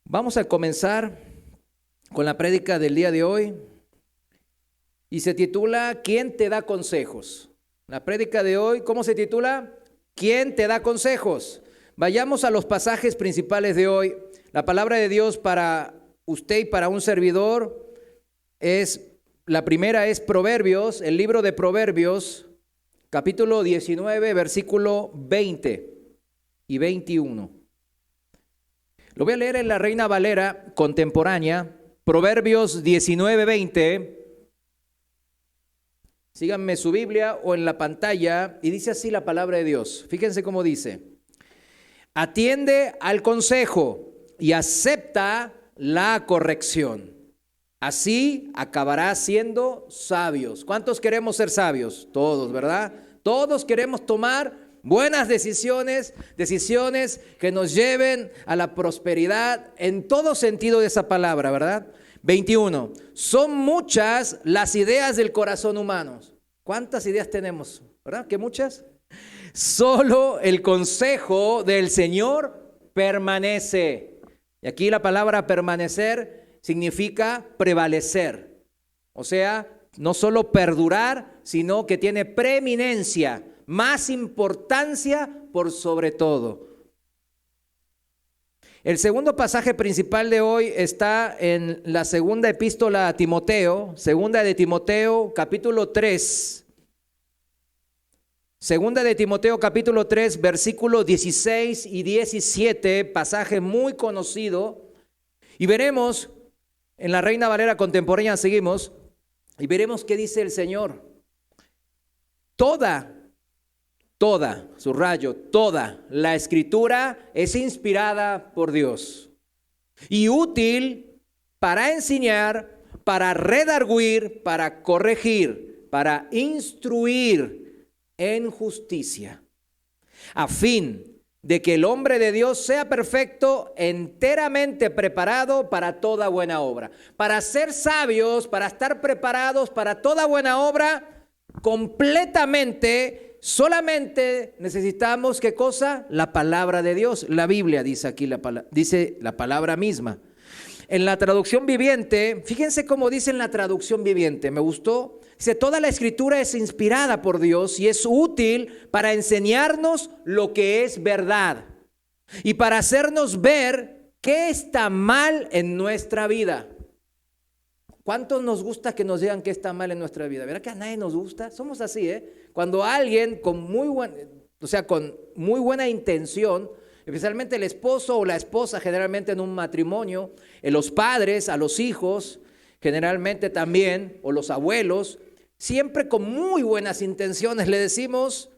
Vamos a comenzar con la prédica del día de hoy y se titula ¿Quién te da consejos? La prédica de hoy, ¿cómo se titula? ¿Quién te da consejos? Vayamos a los pasajes principales de hoy. La palabra de Dios para usted y para un servidor la primera es Proverbios, el libro de Proverbios, capítulo 19, versículo 20 y 21. Lo voy a leer en la Reina Valera contemporánea, Proverbios 19:20. Síganme su Biblia o en la pantalla y dice así la palabra de Dios. Fíjense cómo dice: atiende al consejo y acepta la corrección. Así acabarás siendo sabios. ¿Cuántos queremos ser sabios? Todos, ¿verdad? Todos queremos tomar buenas decisiones que nos lleven a la prosperidad en todo sentido de esa palabra, ¿verdad? 21. Son muchas las ideas del corazón humano. ¿Cuántas ideas tenemos? ¿Verdad? ¿Qué muchas? Solo el consejo del Señor permanece. Y aquí la palabra permanecer significa prevalecer. O sea, no solo perdurar, sino que tiene preeminencia, más importancia por sobre todo. El segundo pasaje principal de hoy está en la segunda epístola a Timoteo, segunda de Timoteo, capítulo 3. Segunda de Timoteo, capítulo 3, versículos 16 y 17, pasaje muy conocido. Y veremos, en la Reina Valera contemporánea seguimos, y veremos qué dice el Señor. Toda la Escritura es inspirada por Dios y útil para enseñar, para redarguir, para corregir, para instruir en justicia, a fin de que el hombre de Dios sea perfecto, enteramente preparado para toda buena obra. Para ser sabios, para estar preparados para toda buena obra, completamente, solamente necesitamos, ¿qué cosa? La palabra de Dios. La Biblia dice aquí, dice la palabra misma. En la traducción viviente, fíjense cómo dice en la traducción viviente, me gustó. Dice, toda la Escritura es inspirada por Dios y es útil para enseñarnos lo que es verdad y para hacernos ver qué está mal en nuestra vida. ¿Cuántos nos gusta que nos digan qué está mal en nuestra vida? ¿Verdad que a nadie nos gusta? Somos así, ¿eh? Cuando alguien con muy buena intención, especialmente el esposo o la esposa, generalmente en un matrimonio, los padres a los hijos, generalmente también, o los abuelos, siempre con muy buenas intenciones le decimos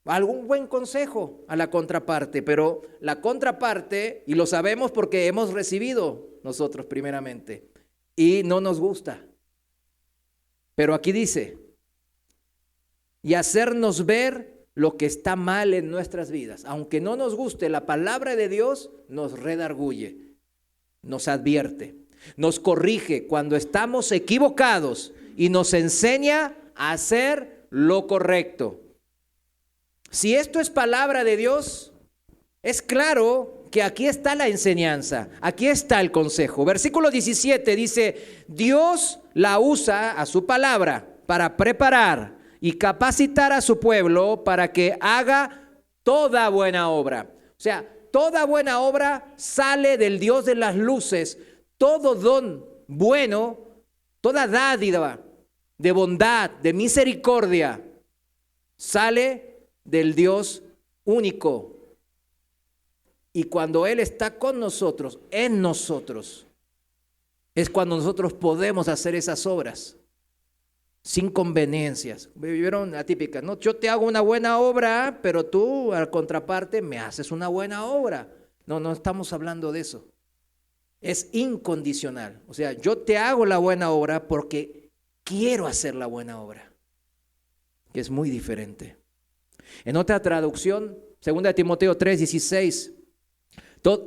algún buen consejo a la contraparte, pero la contraparte, y lo sabemos porque hemos recibido nosotros primeramente, y no nos gusta. Pero aquí dice, y hacernos ver lo que está mal en nuestras vidas. Aunque no nos guste, la palabra de Dios nos redarguye, nos advierte, nos corrige cuando estamos equivocados y nos enseña a hacer lo correcto. Si esto es palabra de Dios, es claro que aquí está la enseñanza, aquí está el consejo. Versículo 17 dice, Dios la usa a su palabra para preparar y capacitar a su pueblo para que haga toda buena obra. O sea, toda buena obra sale del Dios de las luces. Todo don bueno, toda dádiva de bondad, de misericordia, sale del Dios único. Y cuando Él está con nosotros, en nosotros, es cuando nosotros podemos hacer esas obras sin conveniencias. Vivieron la típica, ¿no? Yo te hago una buena obra, pero tú, al contraparte, me haces una buena obra. No estamos hablando de eso. Es incondicional. O sea, yo te hago la buena obra porque quiero hacer la buena obra, que es muy diferente. En otra traducción, 2 Timoteo 3:16,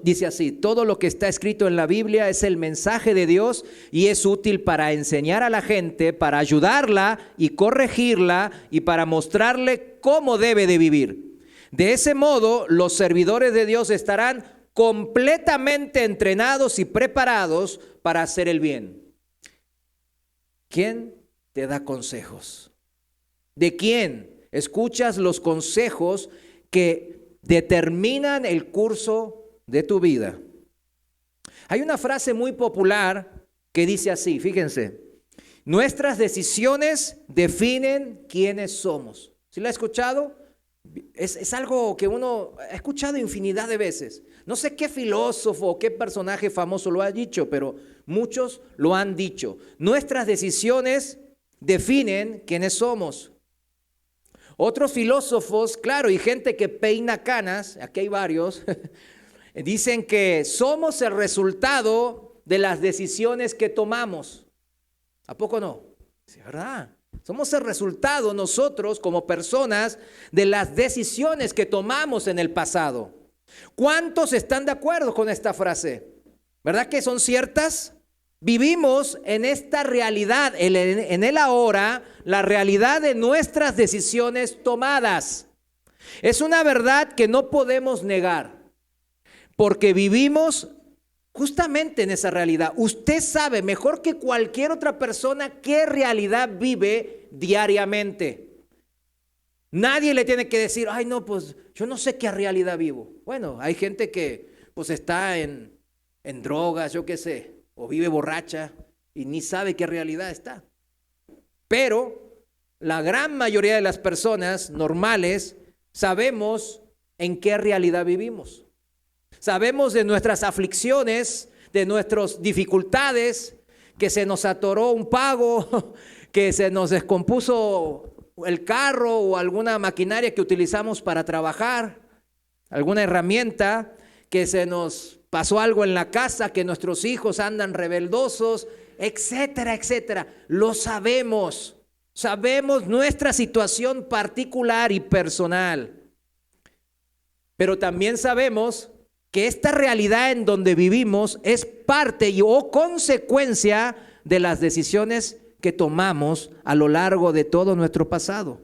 dice así, todo lo que está escrito en la Biblia es el mensaje de Dios y es útil para enseñar a la gente, para ayudarla y corregirla y para mostrarle cómo debe de vivir. De ese modo, los servidores de Dios estarán completamente entrenados y preparados para hacer el bien. ¿Quién te da consejos? ¿De quién escuchas los consejos que determinan el curso de tu vida? Hay una frase muy popular que dice así, fíjense: nuestras decisiones definen quiénes somos. ¿Sí la ha escuchado? Es algo que uno ha escuchado infinidad de veces. No sé qué filósofo o qué personaje famoso lo ha dicho, pero muchos lo han dicho. Nuestras decisiones definen quiénes somos. Otros filósofos, claro, y gente que peina canas, aquí hay varios, dicen que somos el resultado de las decisiones que tomamos. ¿A poco no? Es verdad. Somos el resultado nosotros como personas de las decisiones que tomamos en el pasado. ¿Cuántos están de acuerdo con esta frase? ¿Verdad que son ciertas? Vivimos en esta realidad, en el ahora, la realidad de nuestras decisiones tomadas. Es una verdad que no podemos negar, porque vivimos justamente en esa realidad. Usted sabe mejor que cualquier otra persona qué realidad vive diariamente. Nadie le tiene que decir, ay no, pues yo no sé qué realidad vivo. Bueno, hay gente que pues está en drogas, yo qué sé, o vive borracha y ni sabe qué realidad está. Pero la gran mayoría de las personas normales sabemos en qué realidad vivimos. Sabemos de nuestras aflicciones, de nuestras dificultades, que se nos atoró un pago, que se nos descompuso el carro o alguna maquinaria que utilizamos para trabajar, alguna herramienta, que se nos pasó algo en la casa, que nuestros hijos andan rebeldosos, etcétera, etcétera. Lo sabemos, sabemos nuestra situación particular y personal. Pero también sabemos que esta realidad en donde vivimos es parte o consecuencia de las decisiones que tomamos a lo largo de todo nuestro pasado.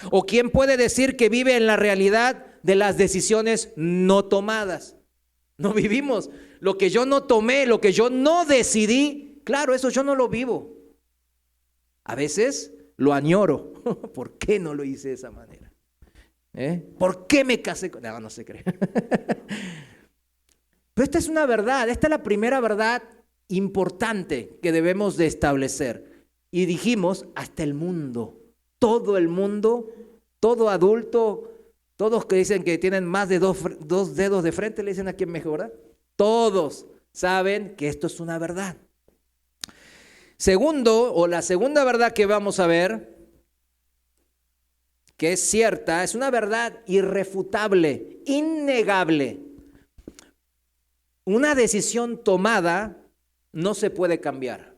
¿O quién puede decir que vive en la realidad de las decisiones no tomadas? No vivimos. Lo que yo no tomé, lo que yo no decidí, claro, eso yo no lo vivo. A veces lo añoro. ¿Por qué no lo hice de esa manera? ¿Por qué me casé con...? No, no se cree. Pero esta es una verdad, esta es la primera verdad importante que debemos de establecer. Y dijimos, hasta el mundo, todo adulto, todos que dicen que tienen más de dos dedos de frente, le dicen a quién mejora. Todos saben que esto es una verdad. Segundo, o la segunda verdad que vamos a ver, que es cierta, es una verdad irrefutable, innegable. Una decisión tomada no se puede cambiar.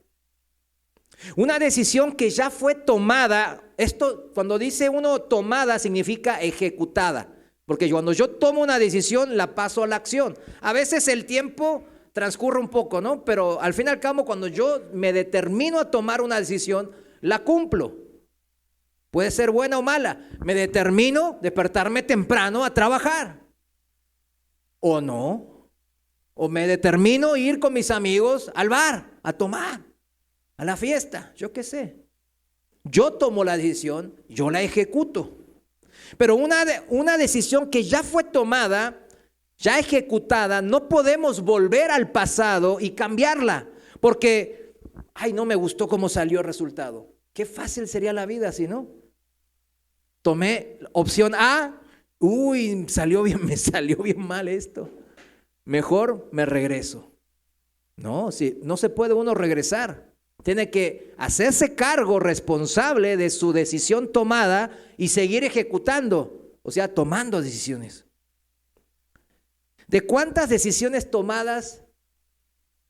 Una decisión que ya fue tomada, esto cuando dice uno tomada significa ejecutada, porque cuando yo tomo una decisión la paso a la acción. A veces el tiempo transcurre un poco, ¿no? Pero al fin y al cabo cuando yo me determino a tomar una decisión, la cumplo. Puede ser buena o mala. Me determino a despertarme temprano a trabajar. ¿O no? O me determino a ir con mis amigos al bar, a tomar, a la fiesta, yo qué sé. Yo tomo la decisión, yo la ejecuto. Pero una decisión que ya fue tomada, ya ejecutada, no podemos volver al pasado y cambiarla. Porque, ay, no me gustó cómo salió el resultado. Qué fácil sería la vida si no. Tomé opción A, uy, me salió bien mal esto. Mejor me regreso. No, sí, no se puede uno regresar. Tiene que hacerse cargo responsable de su decisión tomada y seguir ejecutando, o sea, tomando decisiones. ¿De cuántas decisiones tomadas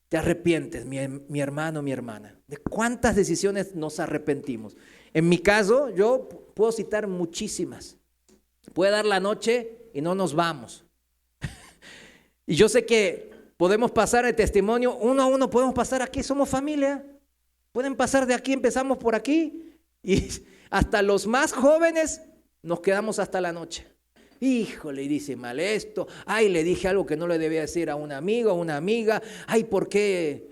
te arrepientes, mi hermano, mi hermana? ¿De cuántas decisiones nos arrepentimos? En mi caso, yo puedo citar muchísimas. Puede dar la noche y no nos vamos. Y yo sé que podemos pasar el testimonio, uno a uno podemos pasar aquí, somos familia. Pueden pasar de aquí, empezamos por aquí y hasta los más jóvenes nos quedamos hasta la noche. híjole, y dice mal esto, ay, le dije algo que no le debía decir a un amigo, a una amiga, ay, ¿por qué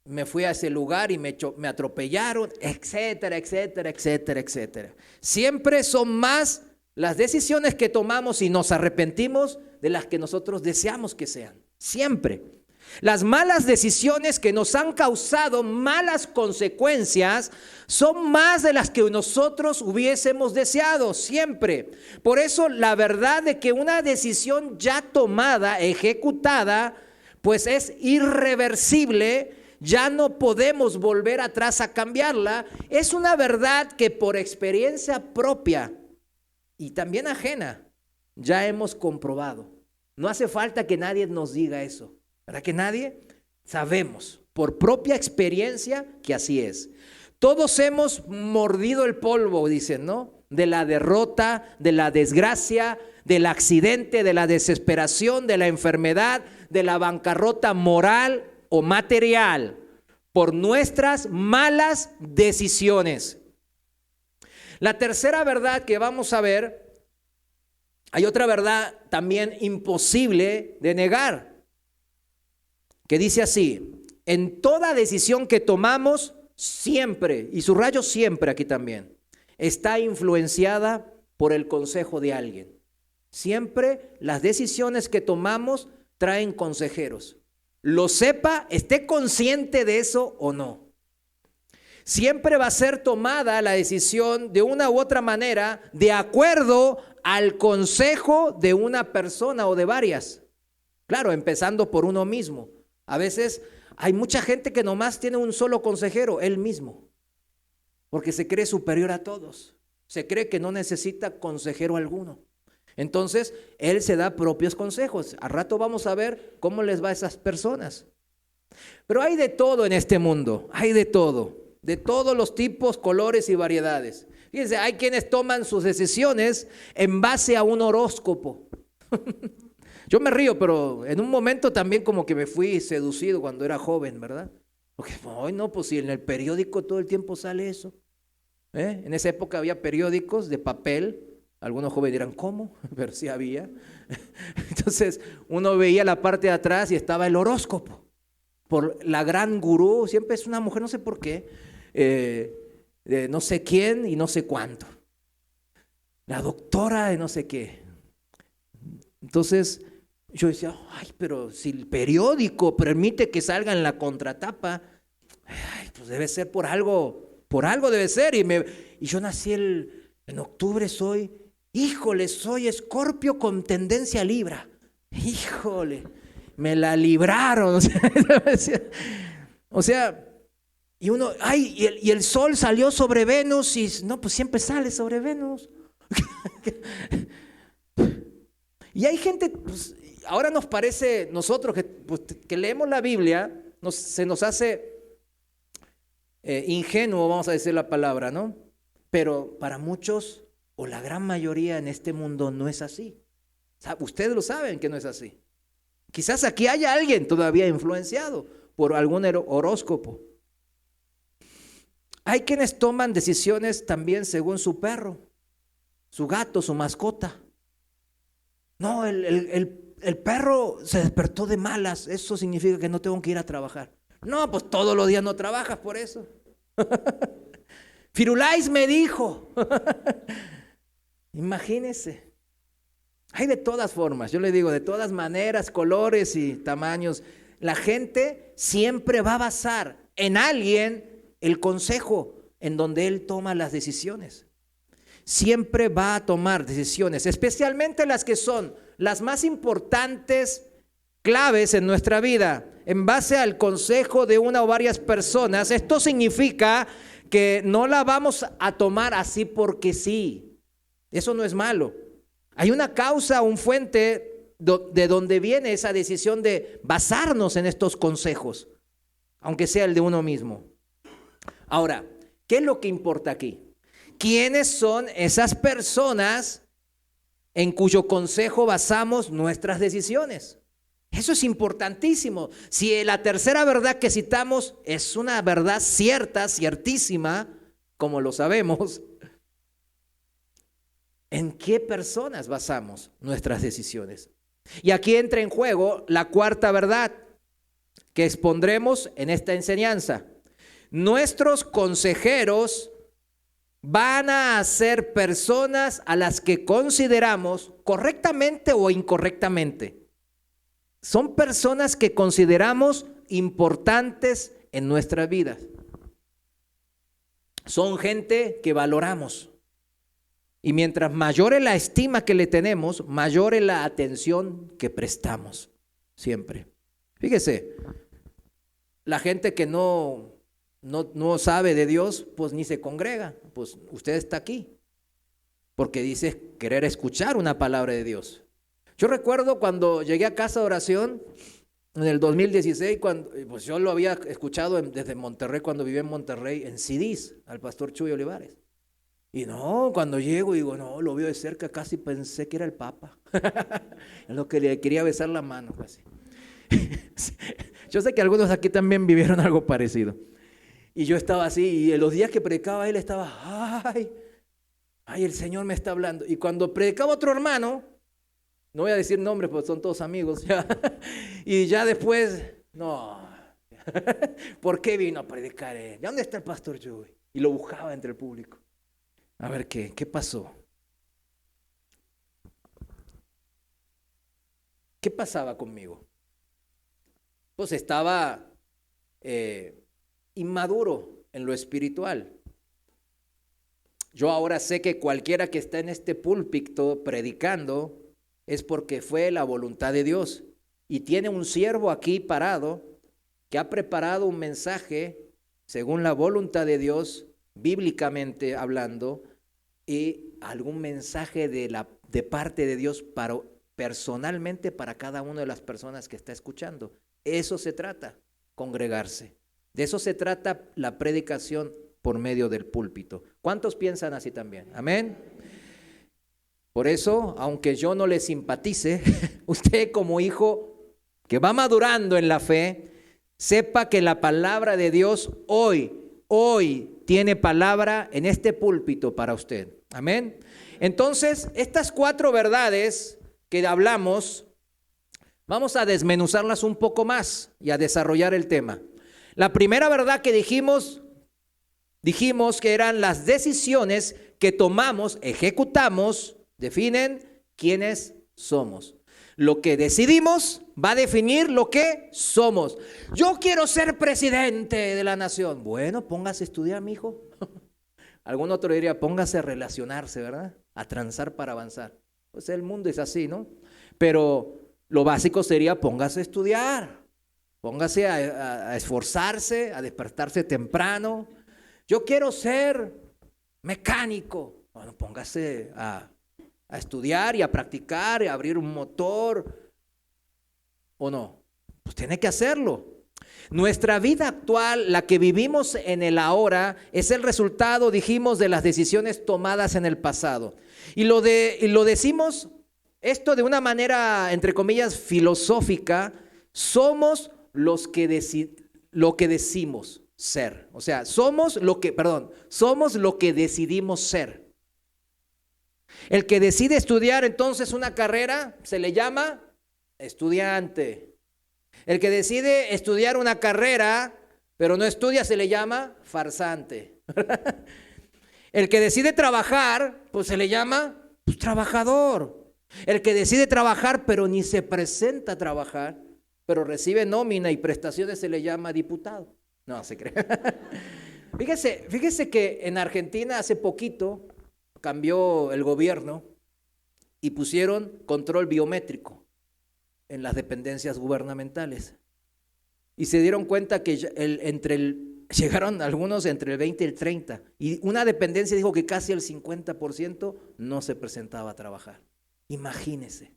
me fui a ese lugar y me atropellaron? Etcétera, etcétera, etcétera, etcétera. Siempre son más las decisiones que tomamos y nos arrepentimos de las que nosotros deseamos que sean. Siempre. Las malas decisiones que nos han causado malas consecuencias son más de las que nosotros hubiésemos deseado, siempre. Por eso la verdad de que una decisión ya tomada, ejecutada, pues es irreversible, ya no podemos volver atrás a cambiarla. Es una verdad que por experiencia propia y también ajena ya hemos comprobado. No hace falta que nadie nos diga eso. ¿Verdad que nadie? Sabemos por propia experiencia que así es. Todos hemos mordido el polvo, dicen, ¿no? De la derrota, de la desgracia, del accidente, de la desesperación, de la enfermedad, de la bancarrota moral o material, por nuestras malas decisiones. La tercera verdad que vamos a ver, hay otra verdad también imposible de negar, que dice así: en toda decisión que tomamos, siempre, y subrayo siempre aquí también, está influenciada por el consejo de alguien. Siempre las decisiones que tomamos traen consejeros. Lo sepa, esté consciente de eso o no. Siempre va a ser tomada la decisión de una u otra manera de acuerdo al consejo de una persona o de varias. Claro, empezando por uno mismo. A veces hay mucha gente que nomás tiene un solo consejero, él mismo, porque se cree superior a todos, se cree que no necesita consejero alguno. Entonces, él se da propios consejos. Al rato vamos a ver cómo les va a esas personas. Pero hay de todo en este mundo, hay de todos los tipos, colores y variedades. Fíjense, hay quienes toman sus decisiones en base a un horóscopo. Yo me río, pero en un momento también como que me fui seducido cuando era joven, ¿verdad? Porque, ay, no, pues si en el periódico todo el tiempo sale eso. En esa época había periódicos de papel. Algunos jóvenes dirán, ¿cómo? Pero sí había. Entonces uno veía la parte de atrás y estaba el horóscopo. Por la gran gurú, siempre es una mujer, no sé por qué, de no sé quién y no sé cuánto. La doctora de no sé qué. Entonces yo decía, ay, pero si el periódico permite que salga en la contratapa, ay, pues debe ser por algo debe ser. Y yo nací en octubre, soy Escorpio con tendencia a Libra. Híjole, me la libraron. O sea, y uno, ay, y el sol salió sobre Venus y no, pues siempre sale sobre Venus. Y hay gente, pues, ahora nos parece, nosotros que leemos la Biblia, se nos hace ingenuo, vamos a decir la palabra, ¿no? Pero para muchos, o la gran mayoría en este mundo, no es así. Ustedes lo saben que no es así. Quizás aquí haya alguien todavía influenciado por algún horóscopo. Hay quienes toman decisiones también según su perro, su gato, su mascota. No, el perro se despertó de malas, eso significa que no tengo que ir a trabajar. No, pues todos los días no trabajas por eso. Firulais me dijo. Imagínese. Hay de todas formas, yo le digo, de todas maneras, colores y tamaños. La gente siempre va a basar en alguien el consejo en donde él toma las decisiones. Siempre va a tomar decisiones, especialmente las que son las más importantes, claves en nuestra vida, en base al consejo de una o varias personas. Esto significa que no la vamos a tomar así porque sí. Eso no es malo. Hay una causa, un fuente de donde viene esa decisión de basarnos en estos consejos, aunque sea el de uno mismo. Ahora, ¿qué es lo que importa aquí? ¿Quiénes son esas personas en cuyo consejo basamos nuestras decisiones? Eso es importantísimo. Si la tercera verdad que citamos es una verdad cierta, ciertísima, como lo sabemos, ¿En qué personas basamos nuestras decisiones? Y aquí entra en juego la cuarta verdad que expondremos en esta enseñanza. Nuestros consejeros van a ser personas a las que consideramos correctamente o incorrectamente. Son personas que consideramos importantes en nuestras vidas. Son gente que valoramos. Y mientras mayor es la estima que le tenemos, mayor es la atención que prestamos siempre. Fíjese, la gente que no sabe de Dios, pues ni se congrega. Pues usted está aquí porque dice querer escuchar una palabra de Dios. Yo recuerdo cuando llegué a Casa de Oración en el 2016, cuando, pues yo lo había escuchado desde Monterrey, cuando vivía en Monterrey, en CDs, al pastor Chuy Olivares. Y no, cuando llego digo, no, lo veo de cerca, casi pensé que era el Papa. Es lo que le quería besar la mano, casi. Yo sé que algunos aquí también vivieron algo parecido. Y yo estaba así, y en los días que predicaba él estaba, ay, el Señor me está hablando. Y cuando predicaba otro hermano, no voy a decir nombres porque son todos amigos, ya. Y ya después, no, ¿por qué vino a predicar él? ¿Dónde está el pastor Joey? Y lo buscaba entre el público. A ver, ¿qué pasó? ¿Qué pasaba conmigo? Pues estaba inmaduro en lo espiritual. Yo ahora sé que cualquiera que está en este púlpito predicando es porque fue la voluntad de Dios. Y tiene un siervo aquí parado que ha preparado un mensaje según la voluntad de Dios, bíblicamente hablando, y algún mensaje de parte de Dios personalmente para cada una de las personas que está escuchando. Eso se trata, congregarse. De eso se trata la predicación por medio del púlpito. ¿Cuántos piensan así también? Amén. Por eso, aunque yo no le simpatice, usted como hijo que va madurando en la fe, sepa que la palabra de Dios hoy tiene palabra en este púlpito para usted. Amén. Entonces, estas 4 verdades que hablamos, vamos a desmenuzarlas un poco más y a desarrollar el tema. La primera verdad que dijimos que eran las decisiones que tomamos, ejecutamos, definen quiénes somos. Lo que decidimos va a definir lo que somos. Yo quiero ser presidente de la nación. Bueno, póngase a estudiar, mijo. Algún otro diría, póngase a relacionarse, ¿verdad? A transar para avanzar. Pues el mundo es así, ¿no? Pero lo básico sería, póngase a estudiar. Póngase a esforzarse, a despertarse temprano. Yo quiero ser mecánico. Bueno, póngase a estudiar y a practicar y a abrir un motor. ¿O no? Pues tiene que hacerlo. Nuestra vida actual, la que vivimos en el ahora, es el resultado, dijimos, de las decisiones tomadas en el pasado. Y lo decimos esto de una manera, entre comillas, filosófica. Somos lo que decimos ser. O sea, somos lo que decidimos ser. El que decide estudiar entonces una carrera se le llama estudiante. El que decide estudiar una carrera pero no estudia se le llama farsante. El que decide trabajar pues se le llama trabajador. El que decide trabajar pero ni se presenta a trabajar, pero recibe nómina y prestaciones se le llama diputado. No se cree. Fíjese que en Argentina hace poquito cambió el gobierno y pusieron control biométrico en las dependencias gubernamentales. Y se dieron cuenta que llegaron algunos entre el 20 y el 30. Y una dependencia dijo que casi el 50% no se presentaba a trabajar. Imagínese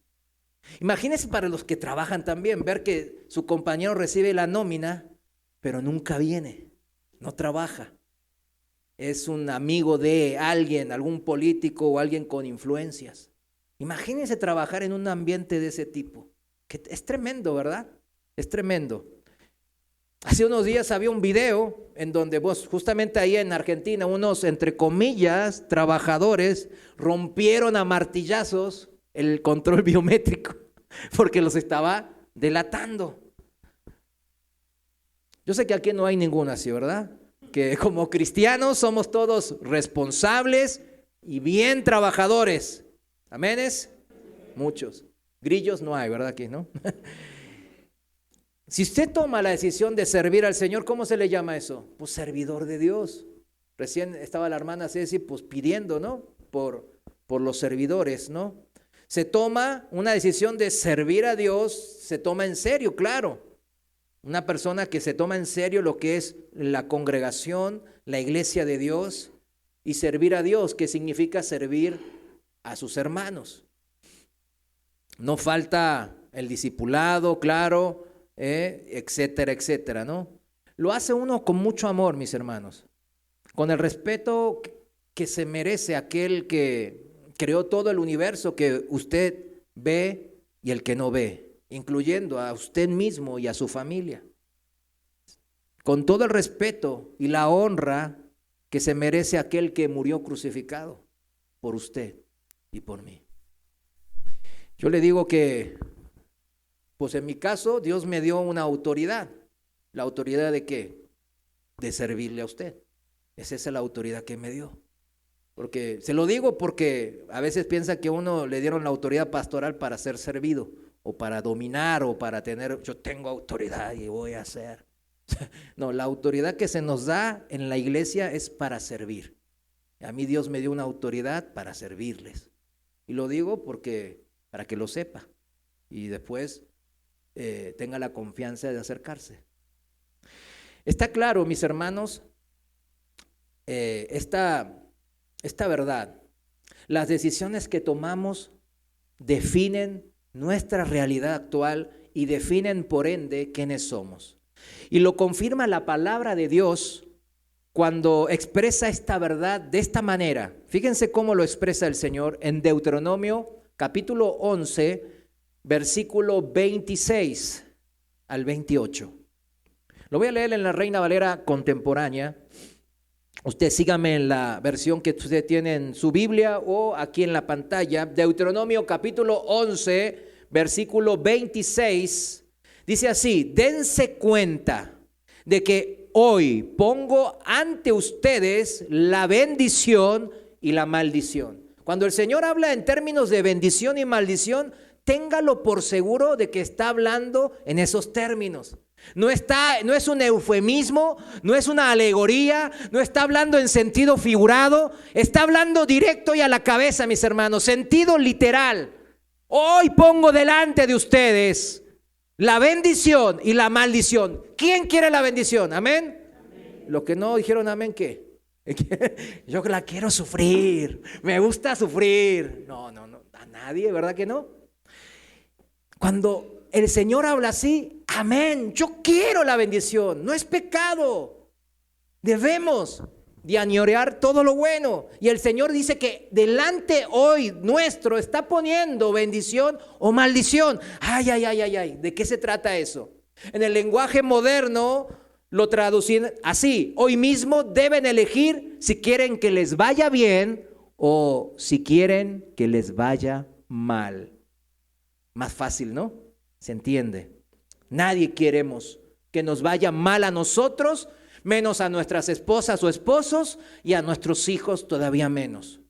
para los que trabajan también, ver que su compañero recibe la nómina, pero nunca viene, no trabaja. Es un amigo de alguien, algún político o alguien con influencias. Imagínense trabajar en un ambiente de ese tipo. Que es tremendo, ¿verdad? Es tremendo. Hace unos días había un video en donde justamente ahí en Argentina, unos, entre comillas, trabajadores rompieron a martillazos el control biométrico porque los estaba delatando. Yo sé que aquí no hay ninguno así, ¿verdad? Que como cristianos somos todos responsables y bien trabajadores. ¿Aménes? Muchos. Grillos no hay, ¿verdad? Aquí, ¿no? Si usted toma la decisión de servir al Señor, ¿cómo se le llama eso? Pues servidor de Dios. Recién estaba la hermana Ceci pues pidiendo, ¿no? Por los servidores, ¿no? Se toma una decisión de servir a Dios, se toma en serio, claro. Una persona que se toma en serio lo que es la congregación, la iglesia de Dios y servir a Dios, que significa servir a sus hermanos. No falta el discipulado, claro, etcétera, etcétera, ¿no? Lo hace uno con mucho amor, mis hermanos, con el respeto que se merece aquel que creó todo el universo que usted ve y el que no ve, incluyendo a usted mismo y a su familia. Con todo el respeto y la honra que se merece aquel que murió crucificado por usted y por mí. Yo le digo que, pues en mi caso, Dios me dio una autoridad. ¿La autoridad de qué? De servirle a usted. Esa es la autoridad que me dio. Porque se lo digo porque a veces piensa que uno le dieron la autoridad pastoral para ser servido o para dominar o para tener, yo tengo autoridad y voy a hacer. No, la autoridad que se nos da en la iglesia es para servir. A mí Dios me dio una autoridad para servirles. Y lo digo porque para que lo sepa y después tenga la confianza de acercarse. Está claro, mis hermanos, esta verdad. Las decisiones que tomamos definen nuestra realidad actual y definen por ende quiénes somos. Y lo confirma la palabra de Dios cuando expresa esta verdad de esta manera. Fíjense cómo lo expresa el Señor en Deuteronomio capítulo 11, versículo 26 al 28. Lo voy a leer en la Reina Valera contemporánea. Usted sígame en la versión que usted tiene en su Biblia o aquí en la pantalla. Deuteronomio capítulo 11, versículo 26. Dice así: dense cuenta de que hoy pongo ante ustedes la bendición y la maldición. Cuando el Señor habla en términos de bendición y maldición, téngalo por seguro de que está hablando en esos términos. No es un eufemismo, no es una alegoría, no está hablando en sentido figurado, está hablando directo y a la cabeza, mis hermanos, sentido literal. Hoy pongo delante de ustedes la bendición y la maldición. ¿Quién quiere la bendición? ¿Amén? Amén. Los que no dijeron amén, ¿qué? Yo la quiero sufrir, me gusta sufrir. No, a nadie, ¿verdad que no? Cuando el Señor habla así, amén, yo quiero la bendición, no es pecado. Debemos de añorar todo lo bueno. Y el Señor dice que delante hoy nuestro está poniendo bendición o maldición. Ay, ¿de qué se trata eso? En el lenguaje moderno lo traducen así: hoy mismo deben elegir si quieren que les vaya bien o si quieren que les vaya mal. Más fácil, ¿no? Se entiende. Nadie queremos que nos vaya mal a nosotros, menos a nuestras esposas o esposos, y a nuestros hijos todavía menos.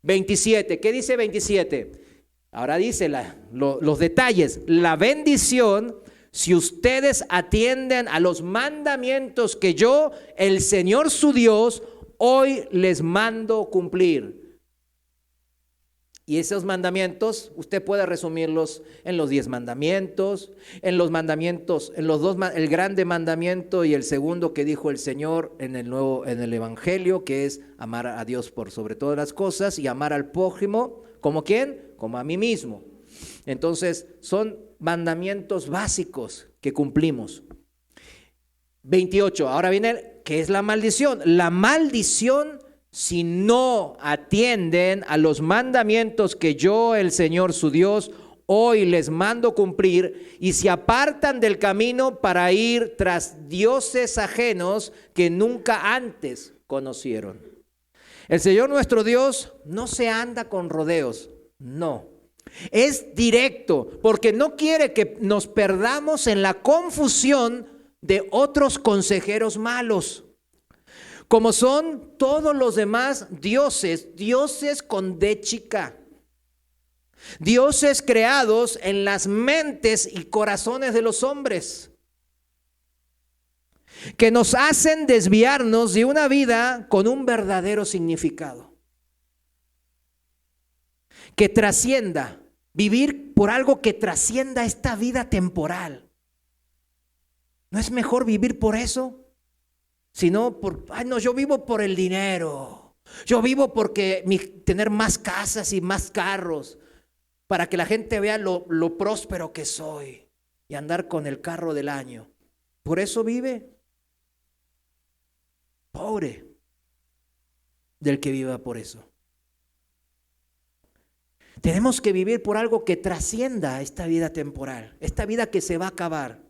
27, ¿qué dice 27? Ahora dice los detalles. La bendición, si ustedes atienden a los mandamientos que yo, el Señor su Dios, hoy les mando cumplir. Y esos mandamientos, usted puede resumirlos en los 10 mandamientos, en los dos, el grande mandamiento y el segundo que dijo el Señor en el Evangelio, que es amar a Dios por sobre todas las cosas y amar al prójimo, ¿como quién? Como a mí mismo. Entonces, son mandamientos básicos que cumplimos. 28, ahora viene, ¿qué es la maldición? La maldición, si no atienden a los mandamientos que yo, el Señor su Dios, hoy les mando cumplir, y se apartan del camino para ir tras dioses ajenos que nunca antes conocieron. El Señor nuestro Dios no se anda con rodeos, no. Es directo, porque no quiere que nos perdamos en la confusión de otros consejeros malos, como son todos los demás dioses, dioses con D chica. Dioses creados en las mentes y corazones de los hombres, que nos hacen desviarnos de una vida con un verdadero significado, que trascienda, vivir por algo que trascienda esta vida temporal. ¿No es mejor vivir por eso? Sino por, no, yo vivo por el dinero, yo vivo porque tener más casas y más carros, para que la gente vea lo próspero que soy y andar con el carro del año. ¿Por eso vive? Pobre del que viva por eso. Tenemos que vivir por algo que trascienda esta vida temporal, esta vida que se va a acabar,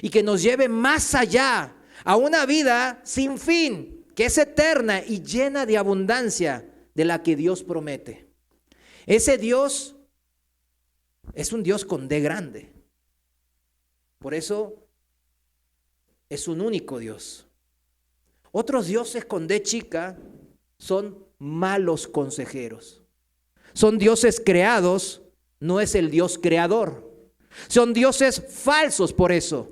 y que nos lleve más allá a una vida sin fin, que es eterna y llena de abundancia, de la que Dios promete. Ese Dios es un Dios con D grande. Por eso es un único Dios. Otros dioses con D chica son malos consejeros. Son dioses creados, no es el Dios creador. Son dioses falsos por eso.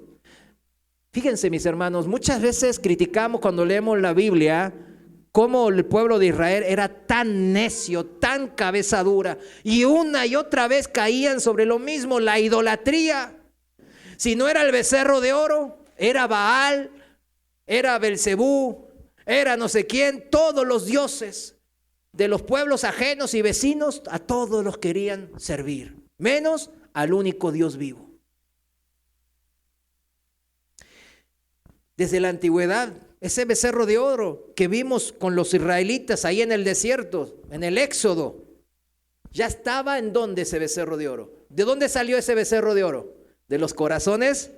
Fíjense, mis hermanos, muchas veces criticamos cuando leemos la Biblia cómo el pueblo de Israel era tan necio, tan cabeza dura, y una y otra vez caían sobre lo mismo, la idolatría. Si no era el becerro de oro, era Baal, era Belcebú, era no sé quién, todos los dioses de los pueblos ajenos y vecinos, a todos los querían servir, menos al único Dios vivo. Desde la antigüedad, ese becerro de oro que vimos con los israelitas ahí en el desierto, en el Éxodo, ya estaba en donde ese becerro de oro. ¿De dónde salió ese becerro de oro? De los corazones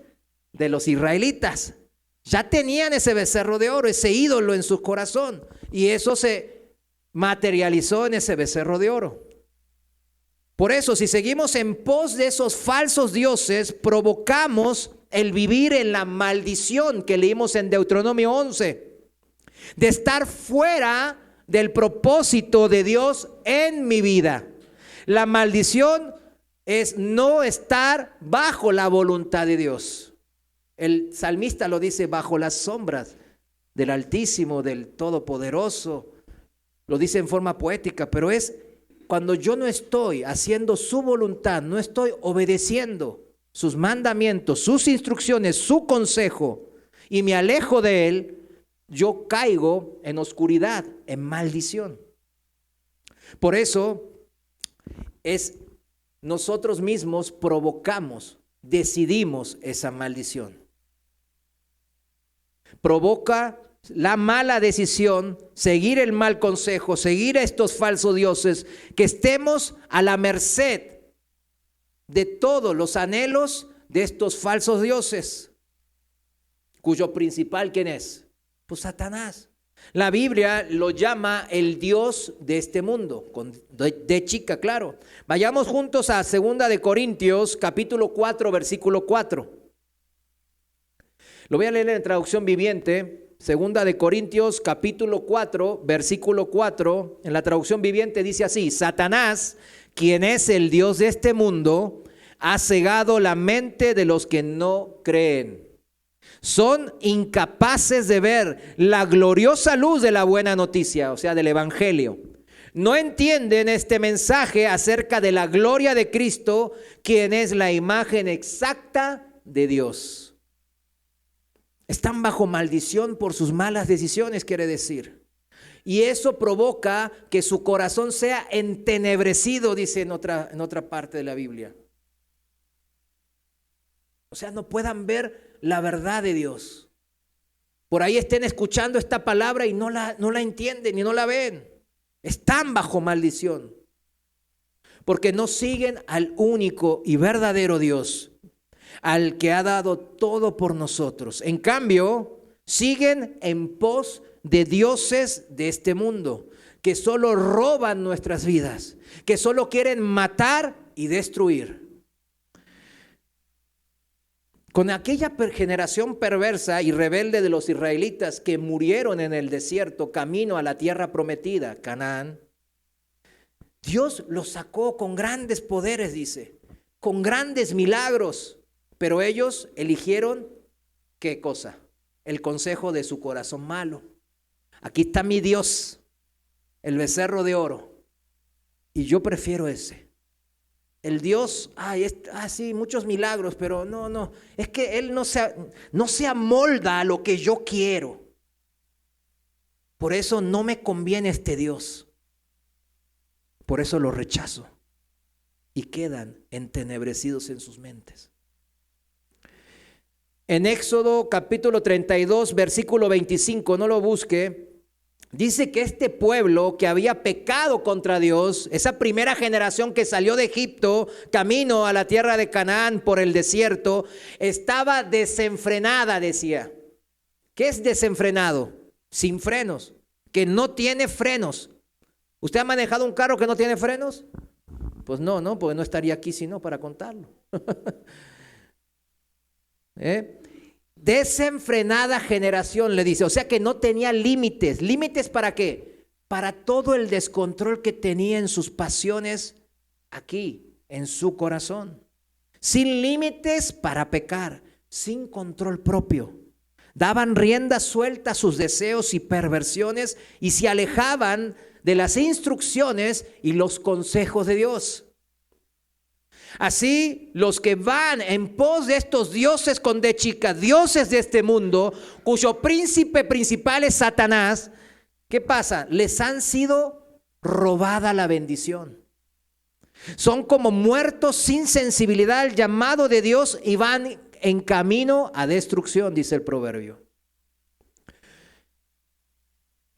de los israelitas. Ya tenían ese becerro de oro, ese ídolo en su corazón, y eso se materializó en ese becerro de oro. Por eso, si seguimos en pos de esos falsos dioses, provocamos el vivir en la maldición que leímos en Deuteronomio 11, de estar fuera del propósito de Dios en mi vida. La maldición es no estar bajo la voluntad de Dios. El salmista lo dice, bajo las sombras del Altísimo, del Todopoderoso. Lo dice en forma poética, pero es cuando yo no estoy haciendo su voluntad, no estoy obedeciendo sus mandamientos, sus instrucciones, su consejo, y me alejo de él, yo caigo en oscuridad, en maldición. Por eso nosotros mismos provocamos, decidimos esa maldición. Provoca la mala decisión, seguir el mal consejo, seguir a estos falsos dioses, que estemos a la merced de todos los anhelos de estos falsos dioses, cuyo principal, ¿quién es? Pues Satanás. La Biblia lo llama el Dios de este mundo, con D chica, claro. Vayamos juntos a 2 de Corintios, capítulo 4, versículo 4. Lo voy a leer en traducción viviente. 2 de Corintios, capítulo 4, versículo 4. En la traducción viviente dice así: Satanás, quien es el Dios de este mundo, ha cegado la mente de los que no creen. Son incapaces de ver la gloriosa luz de la buena noticia, o sea, del evangelio. No entienden este mensaje acerca de la gloria de Cristo, quien es la imagen exacta de Dios. Están bajo maldición por sus malas decisiones, quiere decir. Y eso provoca que su corazón sea entenebrecido, dice en otra parte de la Biblia. O sea, no puedan ver la verdad de Dios. Por ahí estén escuchando esta palabra y no la entienden y no la ven. Están bajo maldición. porque no siguen al único y verdadero Dios, al que ha dado todo por nosotros. En cambio, siguen en pos de dioses de este mundo, que solo roban nuestras vidas, que solo quieren matar y destruir. Con aquella generación perversa y rebelde de los israelitas que murieron en el desierto camino a la tierra prometida, Canaán, Dios los sacó con grandes poderes, dice, con grandes milagros, pero ellos eligieron, ¿qué cosa? El consejo de su corazón malo. Aquí está mi Dios, el becerro de oro, y yo prefiero ese. El Dios, sí, muchos milagros, pero no, es que Él no se amolda a lo que yo quiero. Por eso no me conviene este Dios. Por eso lo rechazo. Y quedan entenebrecidos en sus mentes. En Éxodo capítulo 32, versículo 25, no lo busque. Dice que este pueblo que había pecado contra Dios, esa primera generación que salió de Egipto, camino a la tierra de Canaán por el desierto, estaba desenfrenada, decía. ¿Qué es desenfrenado? Sin frenos, que no tiene frenos. ¿Usted ha manejado un carro que no tiene frenos? Pues no, porque no estaría aquí sino para contarlo. Desenfrenada generación, le dice, o sea que no tenía límites. ¿Límites para qué? Para todo el descontrol que tenía en sus pasiones aquí, en su corazón. Sin límites para pecar, sin control propio. Daban rienda suelta a sus deseos y perversiones y se alejaban de las instrucciones y los consejos de Dios. Así, los que van en pos de estos dioses con D chica, dioses de este mundo, cuyo príncipe principal es Satanás, ¿qué pasa? Les han sido robada la bendición. Son como muertos sin sensibilidad al llamado de Dios y van en camino a destrucción, dice el proverbio.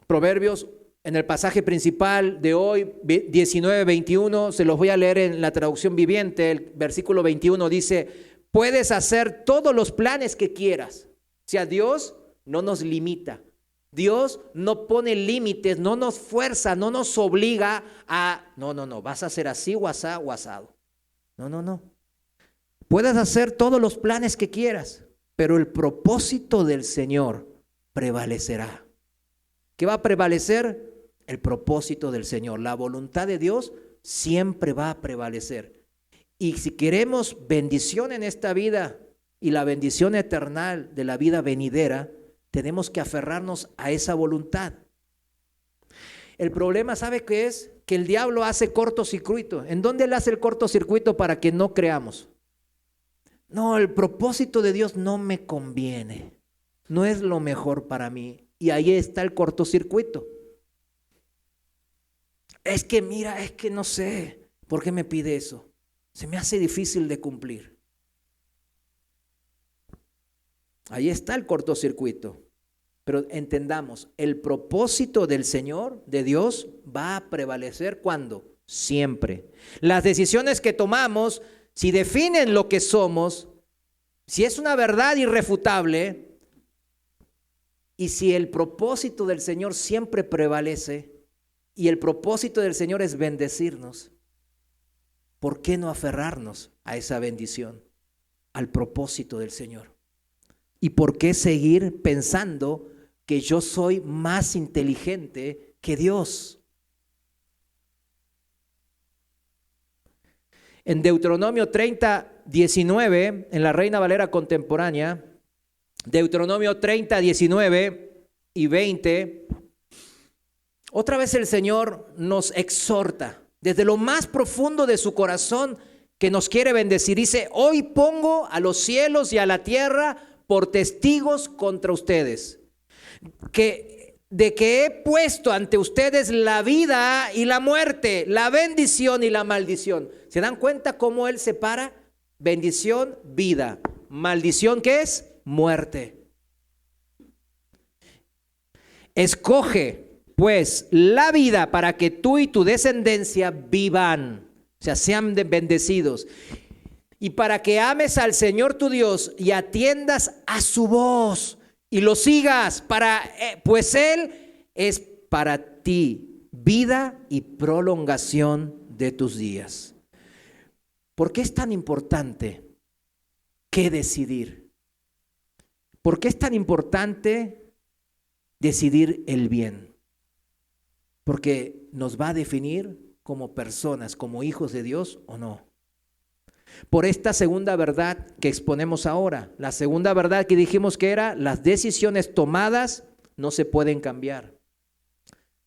Proverbios, en el pasaje principal de hoy, 19-21, se los voy a leer en la traducción viviente. El versículo 21 dice, puedes hacer todos los planes que quieras. O sea, Dios no nos limita. Dios no pone límites, no nos fuerza, no nos obliga a, no, vas a hacer así o asá o asado. No. Puedes hacer todos los planes que quieras, pero el propósito del Señor prevalecerá. ¿Qué va a prevalecer? El propósito del Señor. La voluntad de Dios siempre va a prevalecer. Y si queremos bendición en esta vida y la bendición eterna de la vida venidera, tenemos que aferrarnos a esa voluntad. El problema, ¿sabe qué es? Que el diablo hace cortocircuito. ¿En dónde él hace el cortocircuito para que no creamos? No, el propósito de Dios no me conviene. No es lo mejor para mí. Y ahí está el cortocircuito. Es que mira, es que no sé por qué me pide eso. Se me hace difícil de cumplir. Ahí está el cortocircuito. Pero entendamos, el propósito del Señor, de Dios, va a prevalecer ¿cuándo? Siempre. Las decisiones que tomamos, si definen lo que somos, si es una verdad irrefutable, y si el propósito del Señor siempre prevalece, y el propósito del Señor es bendecirnos, ¿por qué no aferrarnos a esa bendición, al propósito del Señor? ¿Y por qué seguir pensando que yo soy más inteligente que Dios? En Deuteronomio 30, 19, en la Reina Valera contemporánea, Deuteronomio 30, 19 y 20, otra vez el Señor nos exhorta desde lo más profundo de su corazón que nos quiere bendecir. Dice, hoy pongo a los cielos y a la tierra por testigos contra ustedes, de que he puesto ante ustedes la vida y la muerte, la bendición y la maldición. ¿Se dan cuenta cómo Él separa? Bendición, vida. Maldición, ¿qué es? Muerte. Escoge pues la vida para que tú y tu descendencia vivan. O sea, sean bendecidos. Y para que ames al Señor tu Dios y atiendas a su voz y lo sigas, pues Él es para ti vida y prolongación de tus días. ¿Por qué es tan importante qué decidir? ¿Por qué es tan importante decidir el bien? Porque nos va a definir como personas, como hijos de Dios o no. Por esta segunda verdad que exponemos ahora, la segunda verdad que dijimos que era: las decisiones tomadas no se pueden cambiar.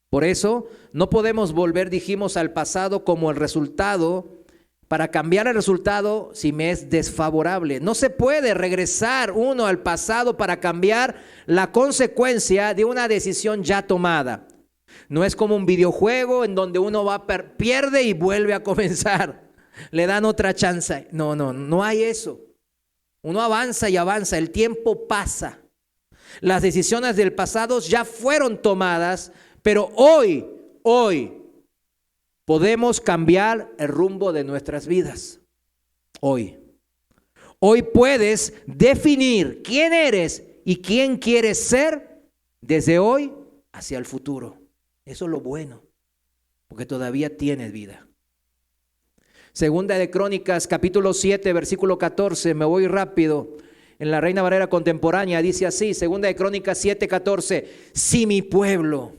Por eso no podemos volver, dijimos, al pasado como el resultado, para cambiar el resultado si me es desfavorable. No se puede regresar uno al pasado para cambiar la consecuencia de una decisión ya tomada. No es como un videojuego en donde uno pierde y vuelve a comenzar. Le dan otra chance. No hay eso. Uno avanza y avanza, el tiempo pasa. Las decisiones del pasado ya fueron tomadas, pero hoy podemos cambiar el rumbo de nuestras vidas. Hoy puedes definir quién eres y quién quieres ser desde hoy hacia el futuro. Eso es lo bueno, porque todavía tienes vida. Segunda de Crónicas, capítulo 7, versículo 14, me voy rápido. En la Reina Valera contemporánea dice así, Segunda de Crónicas 7, 14, si mi pueblo,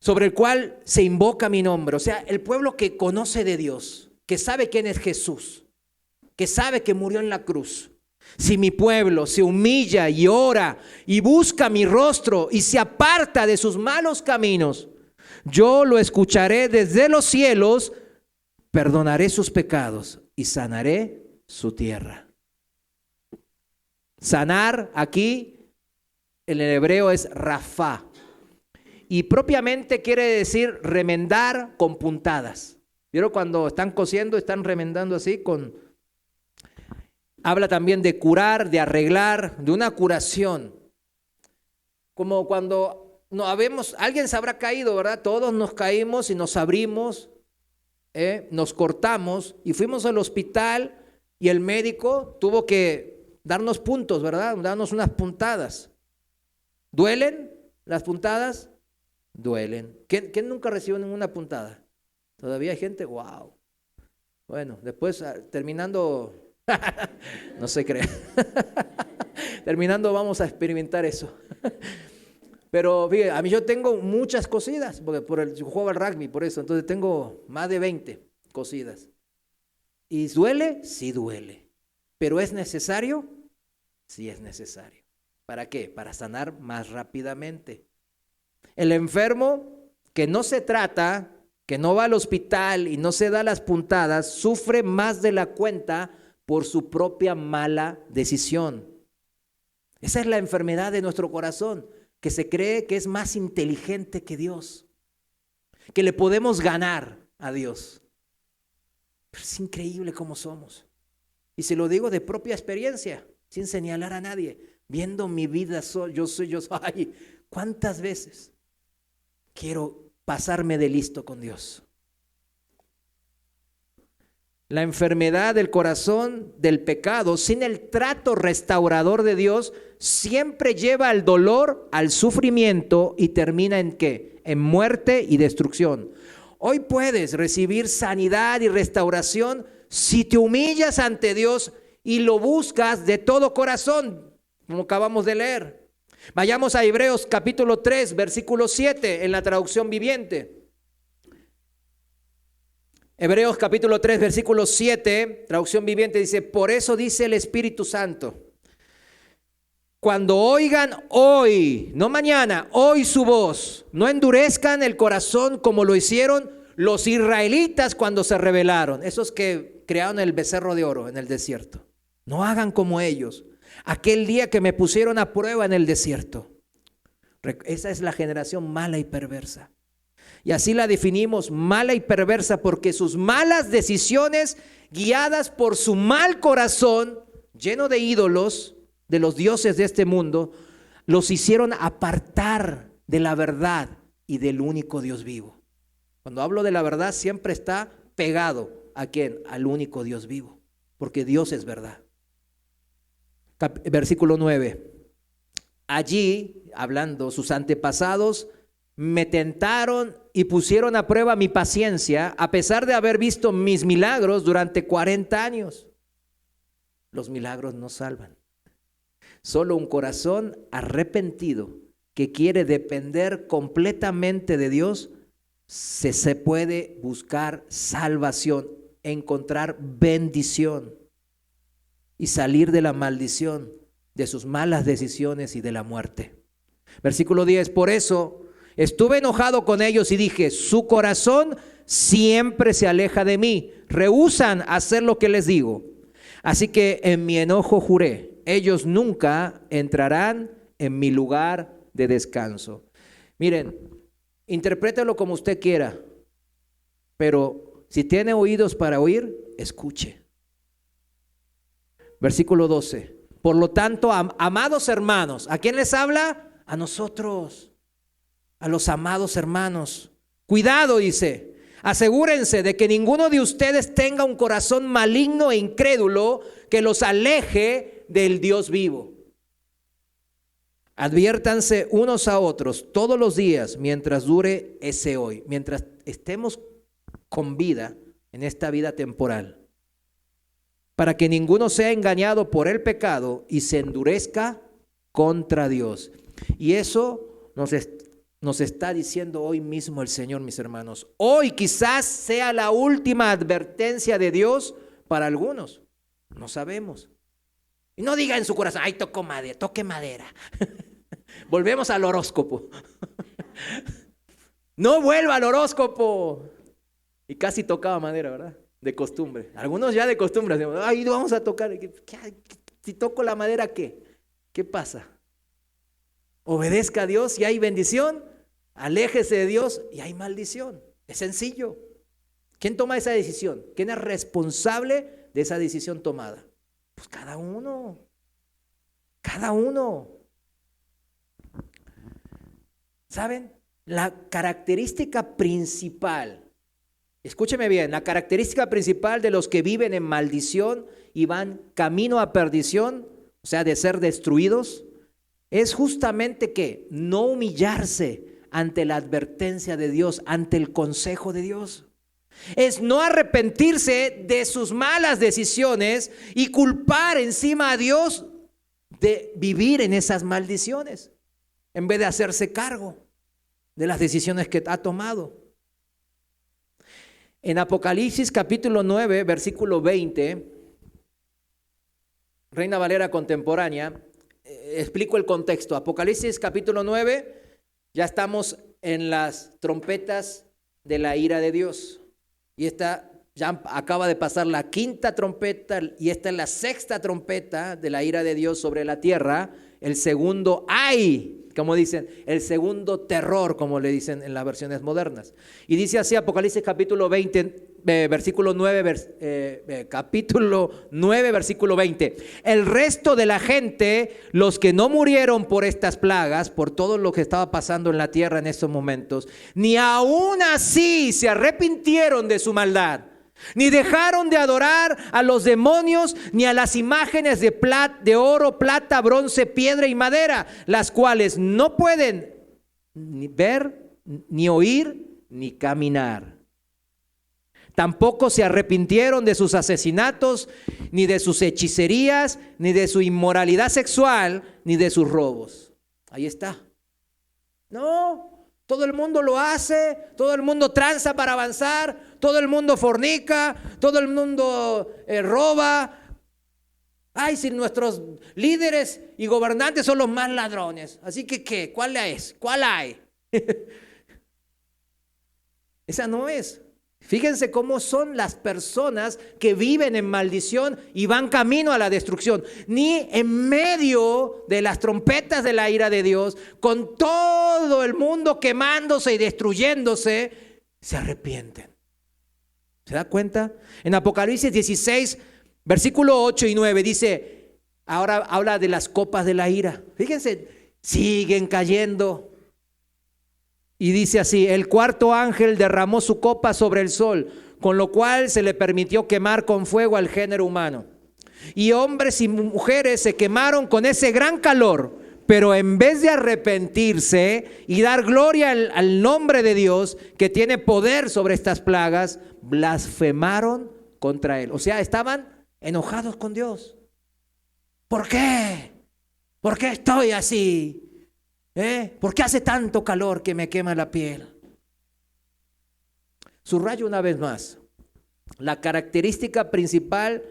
sobre el cual se invoca mi nombre, o sea, el pueblo que conoce de Dios, que sabe quién es Jesús, que sabe que murió en la cruz. Si mi pueblo se humilla y ora y busca mi rostro y se aparta de sus malos caminos, yo lo escucharé desde los cielos, perdonaré sus pecados y sanaré su tierra. Sanar aquí en el hebreo es rafá y propiamente quiere decir remendar con puntadas. ¿Vieron cuando están cosiendo, están remendando así con... Habla también de curar, de arreglar, de una curación. Como cuando alguien se habrá caído, ¿verdad? Todos nos caímos y nos abrimos, nos cortamos y fuimos al hospital y el médico tuvo que darnos puntos, ¿verdad? Darnos unas puntadas. ¿Duelen las puntadas? Duelen. ¿Quién nunca recibió ninguna puntada? Todavía hay gente, wow. Bueno, después terminando... No se cree. Terminando vamos a experimentar eso. Pero fíjate, a mí yo tengo muchas cosidas, porque yo juego al rugby, por eso, entonces tengo más de 20 cosidas. ¿Y duele? Sí duele. ¿Pero es necesario? Sí es necesario. ¿Para qué? Para sanar más rápidamente. El enfermo que no se trata, que no va al hospital y no se da las puntadas, sufre más de la cuenta por su propia mala decisión. Esa es la enfermedad de nuestro corazón, que se cree que es más inteligente que Dios, que le podemos ganar a Dios. Pero es increíble cómo somos. Y se lo digo de propia experiencia, sin señalar a nadie, viendo mi vida, yo soy. Ay, ¿cuántas veces quiero pasarme de listo con Dios? La enfermedad del corazón, del pecado, sin el trato restaurador de Dios, siempre lleva al dolor, al sufrimiento y termina ¿en qué? En muerte y destrucción. Hoy puedes recibir sanidad y restauración si te humillas ante Dios y lo buscas de todo corazón, como acabamos de leer. Vayamos a Hebreos capítulo 3, versículo 7 en la traducción viviente. Hebreos capítulo 3, versículo 7, traducción viviente, dice: por eso dice el Espíritu Santo, cuando oigan hoy, no mañana, hoy su voz, no endurezcan el corazón como lo hicieron los israelitas cuando se rebelaron, esos que crearon el becerro de oro en el desierto. No hagan como ellos, aquel día que me pusieron a prueba en el desierto. Esa es la generación mala y perversa. Y así la definimos, mala y perversa, porque sus malas decisiones, guiadas por su mal corazón, lleno de ídolos, de los dioses de este mundo, los hicieron apartar de la verdad y del único Dios vivo. Cuando hablo de la verdad, siempre está pegado ¿a quién? Al único Dios vivo, porque Dios es verdad. Versículo 9. Allí, hablando, sus antepasados me tentaron y pusieron a prueba mi paciencia, a pesar de haber visto mis milagros durante 40 años. Los milagros no salvan. Solo un corazón arrepentido que quiere depender completamente de Dios, se puede buscar salvación, encontrar bendición y salir de la maldición, de sus malas decisiones y de la muerte. Versículo 10, por eso estuve enojado con ellos y dije, su corazón siempre se aleja de mí, rehúsan hacer lo que les digo. Así que en mi enojo juré, ellos nunca entrarán en mi lugar de descanso. Miren, interprételo como usted quiera, pero si tiene oídos para oír, escuche. Versículo 12. Por lo tanto, amados hermanos, ¿a quién les habla? A nosotros, a los amados hermanos. Cuidado, dice, asegúrense de que ninguno de ustedes tenga un corazón maligno e incrédulo que los aleje del Dios vivo. Adviértanse unos a otros todos los días mientras dure ese hoy, mientras estemos con vida en esta vida temporal, para que ninguno sea engañado por el pecado y se endurezca contra Dios. Y eso nos está diciendo hoy mismo el Señor, mis hermanos. Hoy quizás sea la última advertencia de Dios para algunos. No sabemos. Y no diga en su corazón, ay, toque madera. Volvemos al horóscopo. No vuelva al horóscopo. Y casi tocaba madera, ¿verdad? De costumbre. Algunos ya de costumbre. Ay, vamos a tocar. Si toco la madera, ¿qué? ¿Qué pasa? Obedezca a Dios y hay bendición. Aléjese de Dios y hay maldición. Es sencillo. ¿Quién toma esa decisión? ¿Quién es responsable de esa decisión tomada? Pues cada uno. Cada uno. ¿Saben? La característica principal, escúcheme bien, la característica principal de los que viven en maldición y van camino a perdición, o sea, de ser destruidos, es justamente que no humillarse ante la advertencia de Dios, ante el consejo de Dios. Es no arrepentirse de sus malas decisiones y culpar encima a Dios de vivir en esas maldiciones, en vez de hacerse cargo de las decisiones que ha tomado. En Apocalipsis capítulo 9, versículo 20, Reina Valera contemporánea, explico el contexto. Apocalipsis capítulo 9, ya estamos en las trompetas de la ira de Dios. Y esta ya acaba de pasar la quinta trompeta y esta es la sexta trompeta de la ira de Dios sobre la tierra. El segundo ay, como dicen, el segundo terror, como le dicen en las versiones modernas. Y dice así Apocalipsis capítulo 20, versículo 9, capítulo 9, versículo 20. El resto de la gente, los que no murieron por estas plagas, por todo lo que estaba pasando en la tierra en estos momentos, ni aún así se arrepintieron de su maldad, ni dejaron de adorar a los demonios, ni a las imágenes de oro, plata, bronce, piedra y madera, las cuales no pueden ni ver, ni oír, ni caminar. Tampoco se arrepintieron de sus asesinatos, ni de sus hechicerías, ni de su inmoralidad sexual, ni de sus robos. Ahí está. No. Todo el mundo lo hace, todo el mundo tranza para avanzar, todo el mundo fornica, todo el mundo roba. Ay, si nuestros líderes y gobernantes son los más ladrones. Así que, ¿qué? ¿Cuál es? ¿Cuál hay? Esa no es. Fíjense cómo son las personas que viven en maldición y van camino a la destrucción. Ni en medio de las trompetas de la ira de Dios, con todo el mundo quemándose y destruyéndose, se arrepienten. ¿Se da cuenta? En Apocalipsis 16, versículo 8 y 9 dice, ahora habla de las copas de la ira. Fíjense, siguen cayendo. Y dice así, el cuarto ángel derramó su copa sobre el sol, con lo cual se le permitió quemar con fuego al género humano. Y hombres y mujeres se quemaron con ese gran calor, pero en vez de arrepentirse y dar gloria al nombre de Dios, que tiene poder sobre estas plagas, blasfemaron contra él. O sea, estaban enojados con Dios. ¿Por qué? ¿Por qué estoy así? ¿Por qué hace tanto calor que me quema la piel? Subrayo una vez más, la característica principal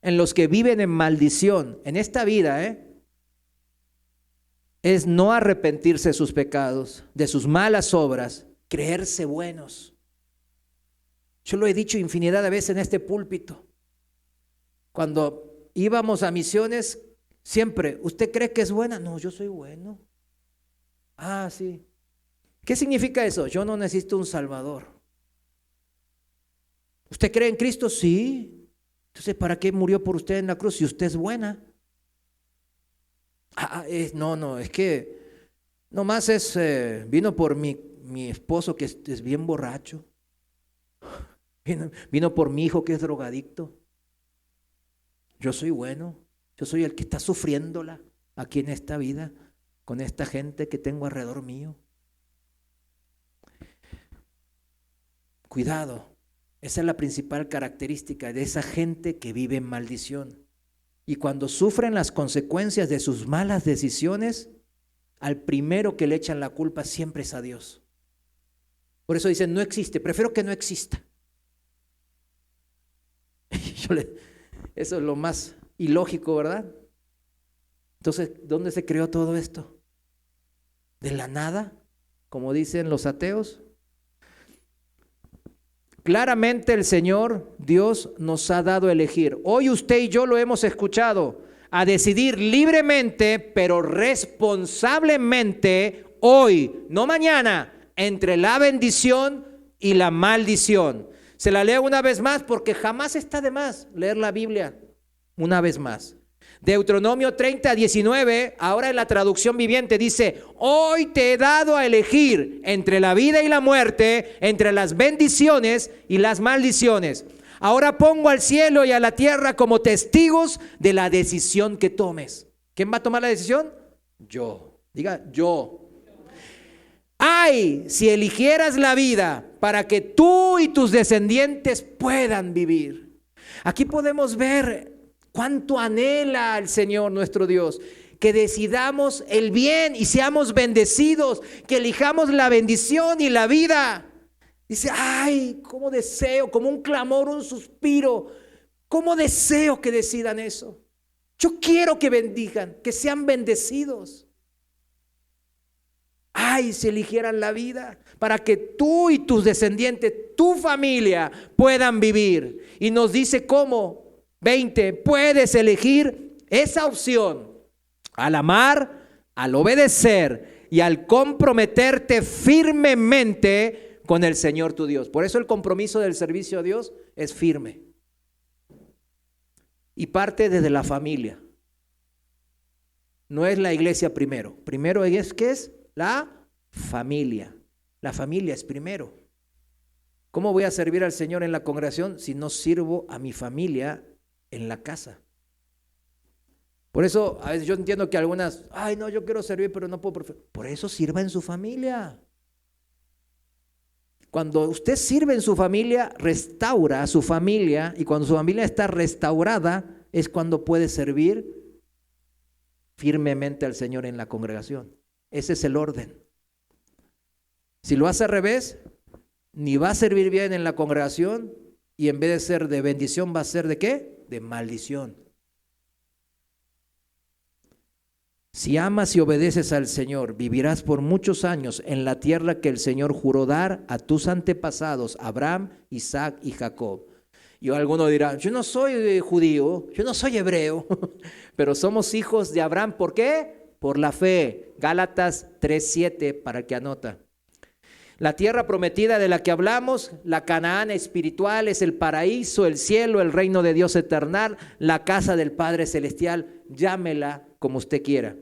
en los que viven en maldición en esta vida, es no arrepentirse de sus pecados, de sus malas obras, creerse buenos. Yo lo he dicho infinidad de veces en este púlpito. Cuando íbamos a misiones, siempre, ¿usted cree que es buena? No, yo soy bueno. Ah, sí. ¿Qué significa eso? Yo no necesito un salvador. ¿Usted cree en Cristo? Sí. Entonces, ¿para qué murió por usted en la cruz si usted es buena? No, es que nomás vino por mi esposo que es bien borracho. Vino por mi hijo que es drogadicto. Yo soy bueno. Yo soy el que está sufriéndola aquí en esta vida con esta gente que tengo alrededor mío. Cuidado. Esa es la principal característica de esa gente que vive en maldición. Y cuando sufren las consecuencias de sus malas decisiones, al primero que le echan la culpa siempre es a Dios. Por eso dicen, no existe, prefiero que no exista. Eso es lo más ilógico, ¿verdad? Entonces, ¿dónde se creó todo esto? ¿De la nada? Como dicen los ateos. Claramente el Señor Dios nos ha dado a elegir. Hoy usted y yo lo hemos escuchado, a decidir libremente, pero responsablemente, hoy, no mañana, entre la bendición y la maldición. Se la leo una vez más porque jamás está de más leer la Biblia una vez más. Deuteronomio 30:19, ahora en la traducción viviente dice, hoy te he dado a elegir entre la vida y la muerte, entre las bendiciones y las maldiciones. Ahora pongo al cielo y a la tierra como testigos de la decisión que tomes. ¿Quién va a tomar la decisión? Yo. Diga, yo. Ay, si eligieras la vida para que tú y tus descendientes puedan vivir. Aquí podemos ver cuánto anhela el Señor nuestro Dios, que decidamos el bien y seamos bendecidos, que elijamos la bendición y la vida. Dice, ay, cómo deseo, como un clamor, un suspiro, cómo deseo que decidan eso. Yo quiero que bendigan, que sean bendecidos. Ay, si eligieran la vida para que tú y tus descendientes, tu familia, puedan vivir. Y nos dice cómo. 20, puedes elegir esa opción al amar, al obedecer y al comprometerte firmemente con el Señor tu Dios. Por eso el compromiso del servicio a Dios es firme y parte desde la familia. No es la iglesia primero. Primero es ¿qué es? La familia. La familia es primero. ¿Cómo voy a servir al Señor en la congregación si no sirvo a mi familia en la casa? Por eso a veces yo entiendo que algunas, ay no, yo quiero servir pero no puedo. Por eso sirva en su familia. Cuando usted sirve en su familia, restaura a su familia, y cuando su familia está restaurada es cuando puede servir firmemente al Señor en la congregación. Ese es el orden. Si lo hace al revés, ni va a servir bien en la congregación, y en vez de ser de bendición va a ser ¿de qué? De maldición. Si amas y obedeces al Señor, vivirás por muchos años en la tierra que el Señor juró dar a tus antepasados, Abraham, Isaac y Jacob. Y alguno dirá, yo no soy judío, yo no soy hebreo, pero somos hijos de Abraham. ¿Por qué? Por la fe. Gálatas 3:7, para el que anota. La tierra prometida de la que hablamos, la Canaán espiritual, es el paraíso, el cielo, el reino de Dios eternal, la casa del Padre celestial. Llámela como usted quiera.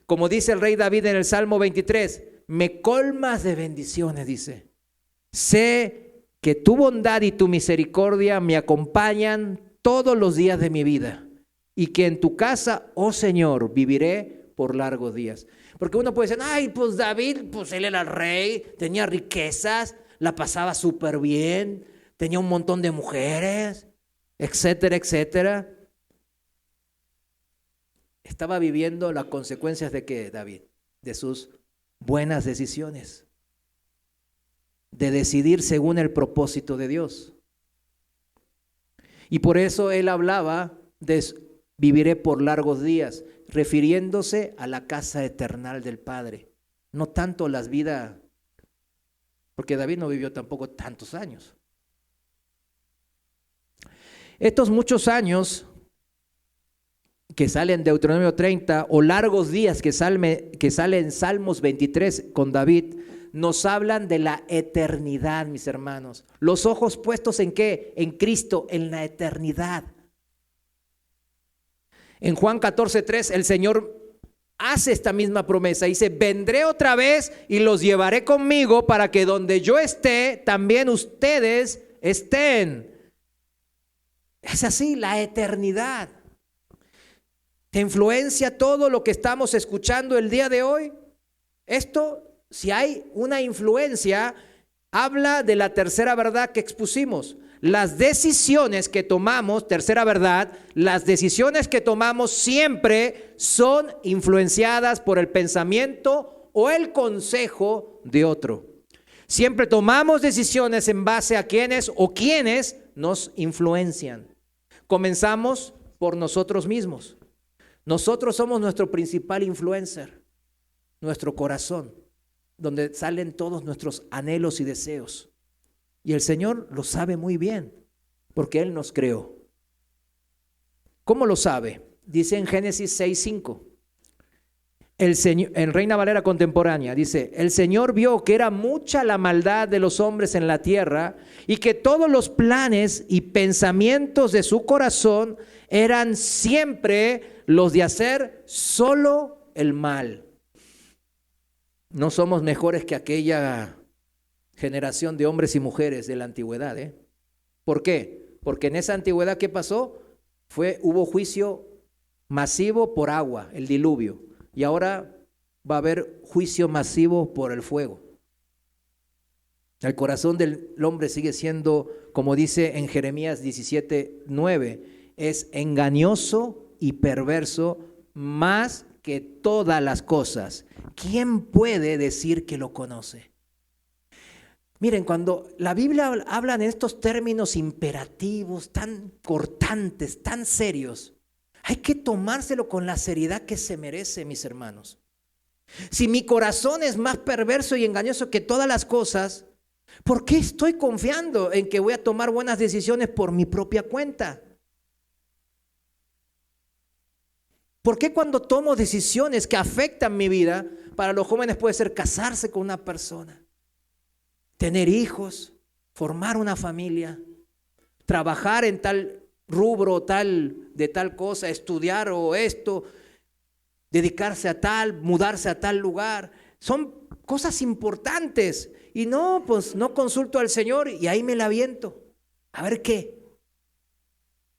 Como dice el rey David en el Salmo 23, me colmas de bendiciones, dice. Sé que tu bondad y tu misericordia me acompañan todos los días de mi vida, y que en tu casa, oh Señor, viviré por largos días. Porque uno puede decir, ay, pues David, pues él era el rey, tenía riquezas, la pasaba súper bien, tenía un montón de mujeres, etcétera, etcétera. Estaba viviendo las consecuencias de ¿qué, David? De sus buenas decisiones, de decidir según el propósito de Dios. Y por eso él hablaba de viviré por largos días, refiriéndose a la casa eterna del Padre, no tanto las vidas, porque David no vivió tampoco tantos años. Estos muchos años que salen en Deuteronomio 30 o largos días que sale en Salmos 23 con David, nos hablan de la eternidad, mis hermanos. Los ojos puestos ¿en qué? En Cristo, en la eternidad. En Juan 14:3 el Señor hace esta misma promesa. Dice, vendré otra vez y los llevaré conmigo para que donde yo esté, también ustedes estén. Es así, la eternidad. ¿Te influencia todo lo que estamos escuchando el día de hoy? Esto, si hay una influencia, habla de la tercera verdad que expusimos. Las decisiones que tomamos, tercera verdad, las decisiones que tomamos siempre son influenciadas por el pensamiento o el consejo de otro. Siempre tomamos decisiones en base a quienes o quienes nos influencian. Comenzamos por nosotros mismos. Nosotros somos nuestro principal influencer, nuestro corazón, donde salen todos nuestros anhelos y deseos. Y el Señor lo sabe muy bien, porque Él nos creó. ¿Cómo lo sabe? Dice en Génesis 6:5. El Señor, en Reina Valera contemporánea, dice, el Señor vio que era mucha la maldad de los hombres en la tierra y que todos los planes y pensamientos de su corazón eran siempre los de hacer solo el mal. No somos mejores que aquella generación de hombres y mujeres de la antigüedad, ¿eh? ¿Por qué? Porque en esa antigüedad, ¿qué pasó? Hubo juicio masivo por agua, el diluvio, y ahora va a haber juicio masivo por el fuego. El corazón del hombre sigue siendo, como dice en Jeremías 17:9, es engañoso y perverso más que todas las cosas. ¿Quién puede decir que lo conoce? Miren, cuando la Biblia habla en estos términos imperativos, tan cortantes, tan serios, hay que tomárselo con la seriedad que se merece, mis hermanos. Si mi corazón es más perverso y engañoso que todas las cosas, ¿por qué estoy confiando en que voy a tomar buenas decisiones por mi propia cuenta? ¿Por qué cuando tomo decisiones que afectan mi vida, para los jóvenes puede ser casarse con una persona, tener hijos, formar una familia, trabajar en tal rubro de tal cosa, estudiar o esto, dedicarse a tal, mudarse a tal lugar? Son cosas importantes y no, pues no consulto al Señor y ahí me la aviento. A ver qué.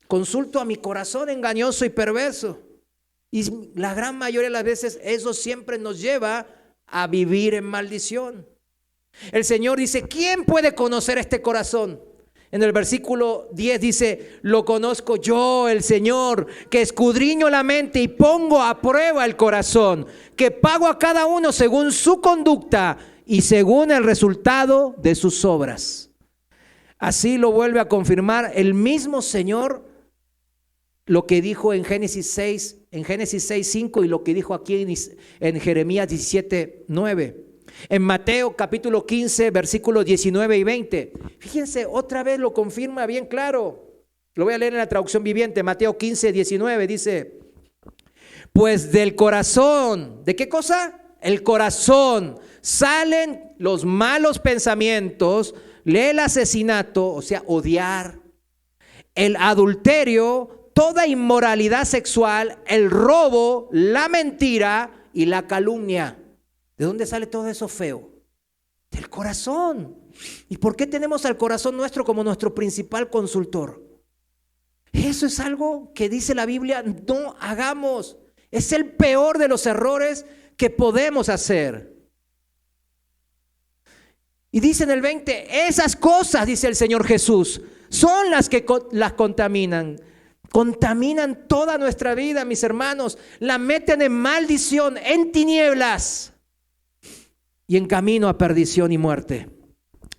Consulto a mi corazón engañoso y perverso. Y la gran mayoría de las veces eso siempre nos lleva a vivir en maldición. El Señor dice, ¿quién puede conocer este corazón? En el versículo 10 dice, lo conozco yo, el Señor, que escudriño la mente y pongo a prueba el corazón, que pago a cada uno según su conducta y según el resultado de sus obras. Así lo vuelve a confirmar el mismo Señor, lo que dijo en Génesis 6:5 y lo que dijo aquí en Jeremías 17:9. En Mateo capítulo 15, versículos 19 y 20. Fíjense, otra vez lo confirma bien claro. Lo voy a leer en la traducción viviente. Mateo 15, 19 dice, pues del corazón, ¿de qué cosa? El corazón, salen los malos pensamientos, el asesinato, o sea, odiar, el adulterio, toda inmoralidad sexual, el robo, la mentira y la calumnia. ¿De dónde sale todo eso feo? Del corazón. ¿Y por qué tenemos al corazón nuestro como nuestro principal consultor? Eso es algo que dice la Biblia, no hagamos. Es el peor de los errores que podemos hacer. Y dice en el 20, esas cosas, dice el Señor Jesús, son las que las contaminan. Contaminan toda nuestra vida, mis hermanos. La meten en maldición, en tinieblas y en camino a perdición y muerte.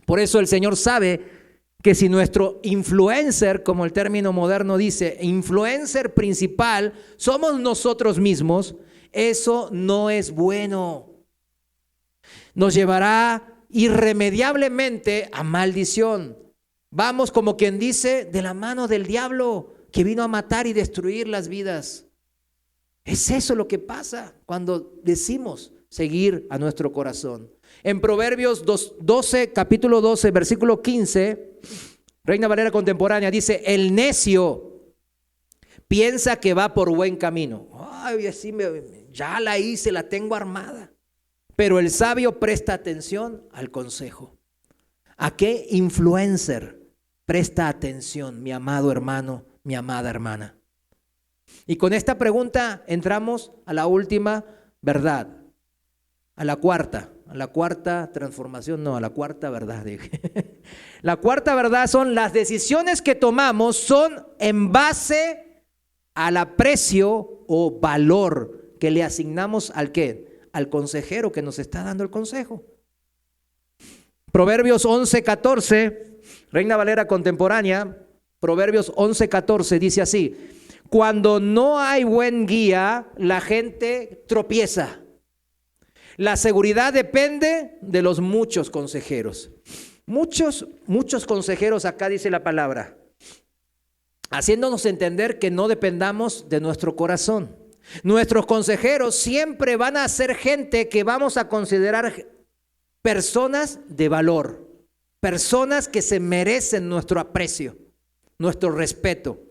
Por eso el Señor sabe que si nuestro influencer, como el término moderno dice, influencer principal, somos nosotros mismos, eso no es bueno. Nos llevará irremediablemente a maldición. Vamos, como quien dice, de la mano del diablo que vino a matar y destruir las vidas. Es eso lo que pasa cuando decimos seguir a nuestro corazón. En Proverbios 12, capítulo 12, versículo 15, Reina Valera contemporánea, dice: el necio piensa que va por buen camino. Ay, así ya la hice, la tengo armada. Pero el sabio presta atención al consejo. ¿A qué influencer presta atención, mi amado hermano, mi amada hermana? Y con esta pregunta entramos a la última verdad, a la cuarta transformación, no, a la cuarta verdad. La cuarta verdad son las decisiones que tomamos son en base al aprecio o valor que le asignamos al ¿qué? Al consejero que nos está dando el consejo. Proverbios 11:14, Reina Valera contemporánea, Proverbios 11:14 dice así: cuando no hay buen guía, la gente tropieza. La seguridad depende de los muchos consejeros. Muchos consejeros, acá dice la palabra, haciéndonos entender que no dependamos de nuestro corazón. Nuestros consejeros siempre van a ser gente que vamos a considerar personas de valor, personas que se merecen nuestro aprecio, nuestro respeto.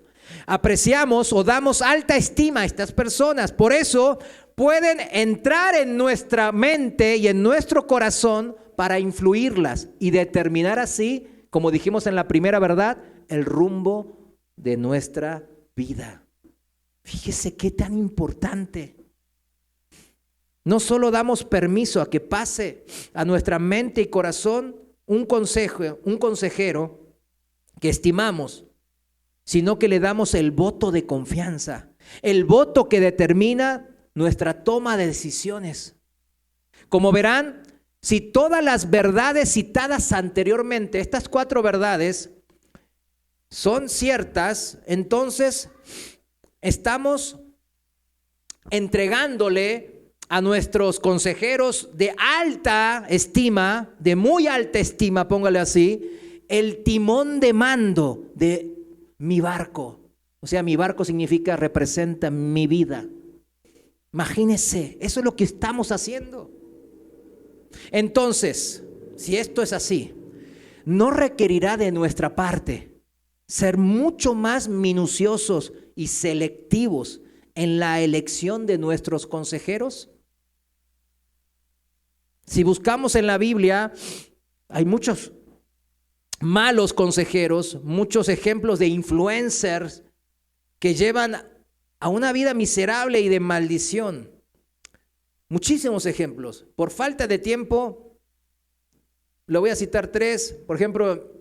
Apreciamos o damos alta estima a estas personas. Por eso pueden entrar en nuestra mente y en nuestro corazón para influirlas y determinar así, como dijimos en la primera verdad, el rumbo de nuestra vida. Fíjese qué tan importante. No solo damos permiso a que pase a nuestra mente y corazón un consejero que estimamos, sino que le damos el voto de confianza, el voto que determina nuestra toma de decisiones. Como verán, si todas las verdades citadas anteriormente, estas 4 verdades, son ciertas, entonces estamos entregándole a nuestros consejeros de alta estima, de muy alta estima, póngale así, el timón de mando de mi barco. O sea, mi barco representa mi vida. Imagínense, eso es lo que estamos haciendo. Entonces, si esto es así, no requerirá de nuestra parte ser mucho más minuciosos y selectivos en la elección de nuestros consejeros. Si buscamos en la Biblia, hay muchos malos consejeros, muchos ejemplos de influencers que llevan a una vida miserable y de maldición. Muchísimos ejemplos. Por falta de tiempo, le voy a citar 3. Por ejemplo,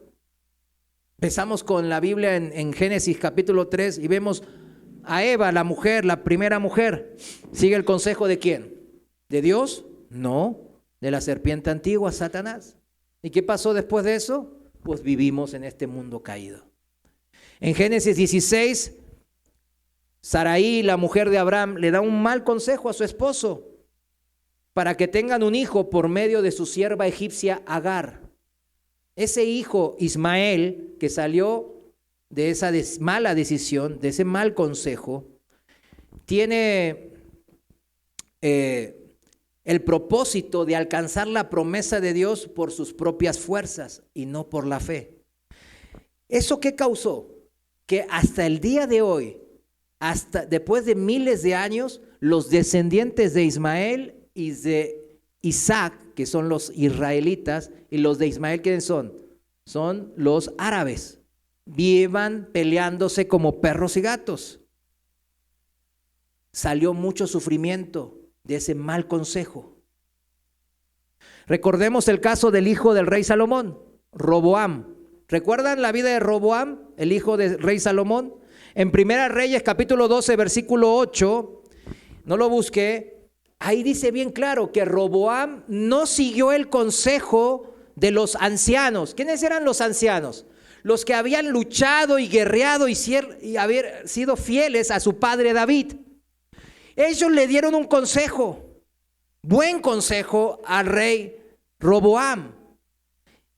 empezamos con la Biblia en Génesis capítulo 3 y vemos a Eva, la mujer, la primera mujer. ¿Sigue el consejo de quién? ¿De Dios? No, de la serpiente antigua, Satanás. ¿Y qué pasó después de eso? Pues vivimos en este mundo caído. En Génesis 16, Sarai, la mujer de Abraham, le da un mal consejo a su esposo para que tengan un hijo por medio de su sierva egipcia Agar. Ese hijo Ismael, que salió de esa mala decisión, de ese mal consejo, tiene el propósito de alcanzar la promesa de Dios por sus propias fuerzas y no por la fe. ¿Eso qué causó? Que hasta el día de hoy, hasta después de miles de años, los descendientes de Ismael y de Isaac, que son los israelitas, y los de Ismael, ¿quiénes son? Son los árabes. Vivan peleándose como perros y gatos. Salió mucho sufrimiento de ese mal consejo. Recordemos el caso del hijo del rey Salomón, Roboam. ¿Recuerdan la vida de Roboam, el hijo del rey Salomón? En Primera Reyes capítulo 12, versículo 8, no lo busqué, ahí dice bien claro que Roboam no siguió el consejo de los ancianos. ¿Quiénes eran los ancianos? Los que habían luchado y guerreado y haber sido fieles a su padre David. Ellos le dieron un consejo, buen consejo al rey Roboam.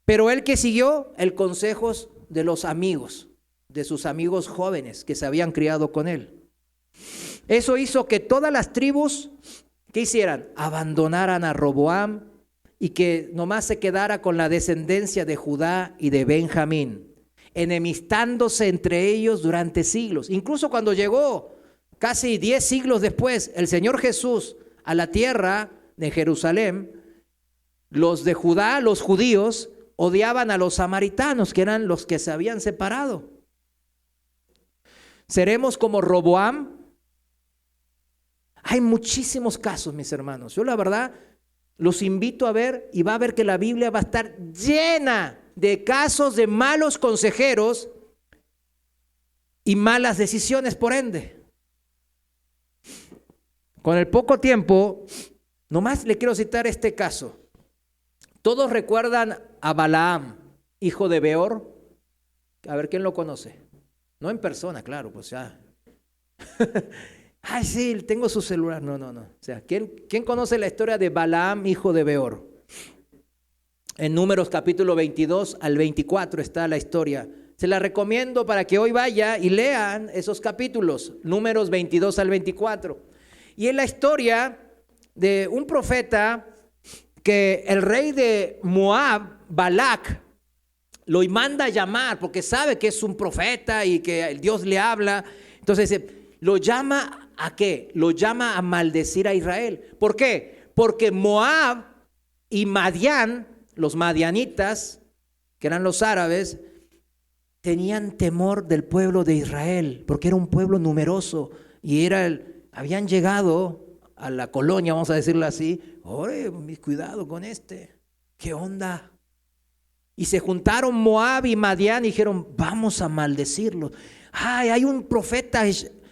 Pero él que siguió el consejo de los amigos, de sus amigos jóvenes que se habían criado con él. Eso hizo que todas las tribus, ¿qué hicieran? Abandonaran a Roboam y que nomás se quedara con la descendencia de Judá y de Benjamín, enemistándose entre ellos durante siglos. Incluso cuando llegó casi 10 siglos después el Señor Jesús a la tierra de Jerusalén, los de Judá, los judíos, odiaban a los samaritanos, que eran los que se habían separado. ¿Seremos como Roboam? Hay muchísimos casos, mis hermanos. Yo la verdad los invito a ver y va a ver que la Biblia va a estar llena de casos de malos consejeros y malas decisiones por ende. Con el poco tiempo, nomás le quiero citar este caso. Todos recuerdan a Balaam, hijo de Beor. A ver, ¿quién lo conoce? No en persona, claro, pues ya. Ay, sí, tengo su celular. No. O sea, ¿quién conoce la historia de Balaam, hijo de Beor? En Números capítulo 22 al 24 está la historia. Se la recomiendo para que hoy vaya y lean esos capítulos, Números 22 al 24. Y es la historia de un profeta que el rey de Moab, Balac, lo manda a llamar porque sabe que es un profeta y que Dios le habla. Entonces lo llama ¿a qué? Lo llama a maldecir a Israel. ¿Por qué? Porque Moab y Madián, los madianitas, que eran los árabes, tenían temor del pueblo de Israel, porque era un pueblo numeroso y habían llegado a la colonia, vamos a decirlo así. Oye, cuidado con ¿qué onda? Y se juntaron Moab y Madián y dijeron, vamos a maldecirlos. Ay, hay un profeta,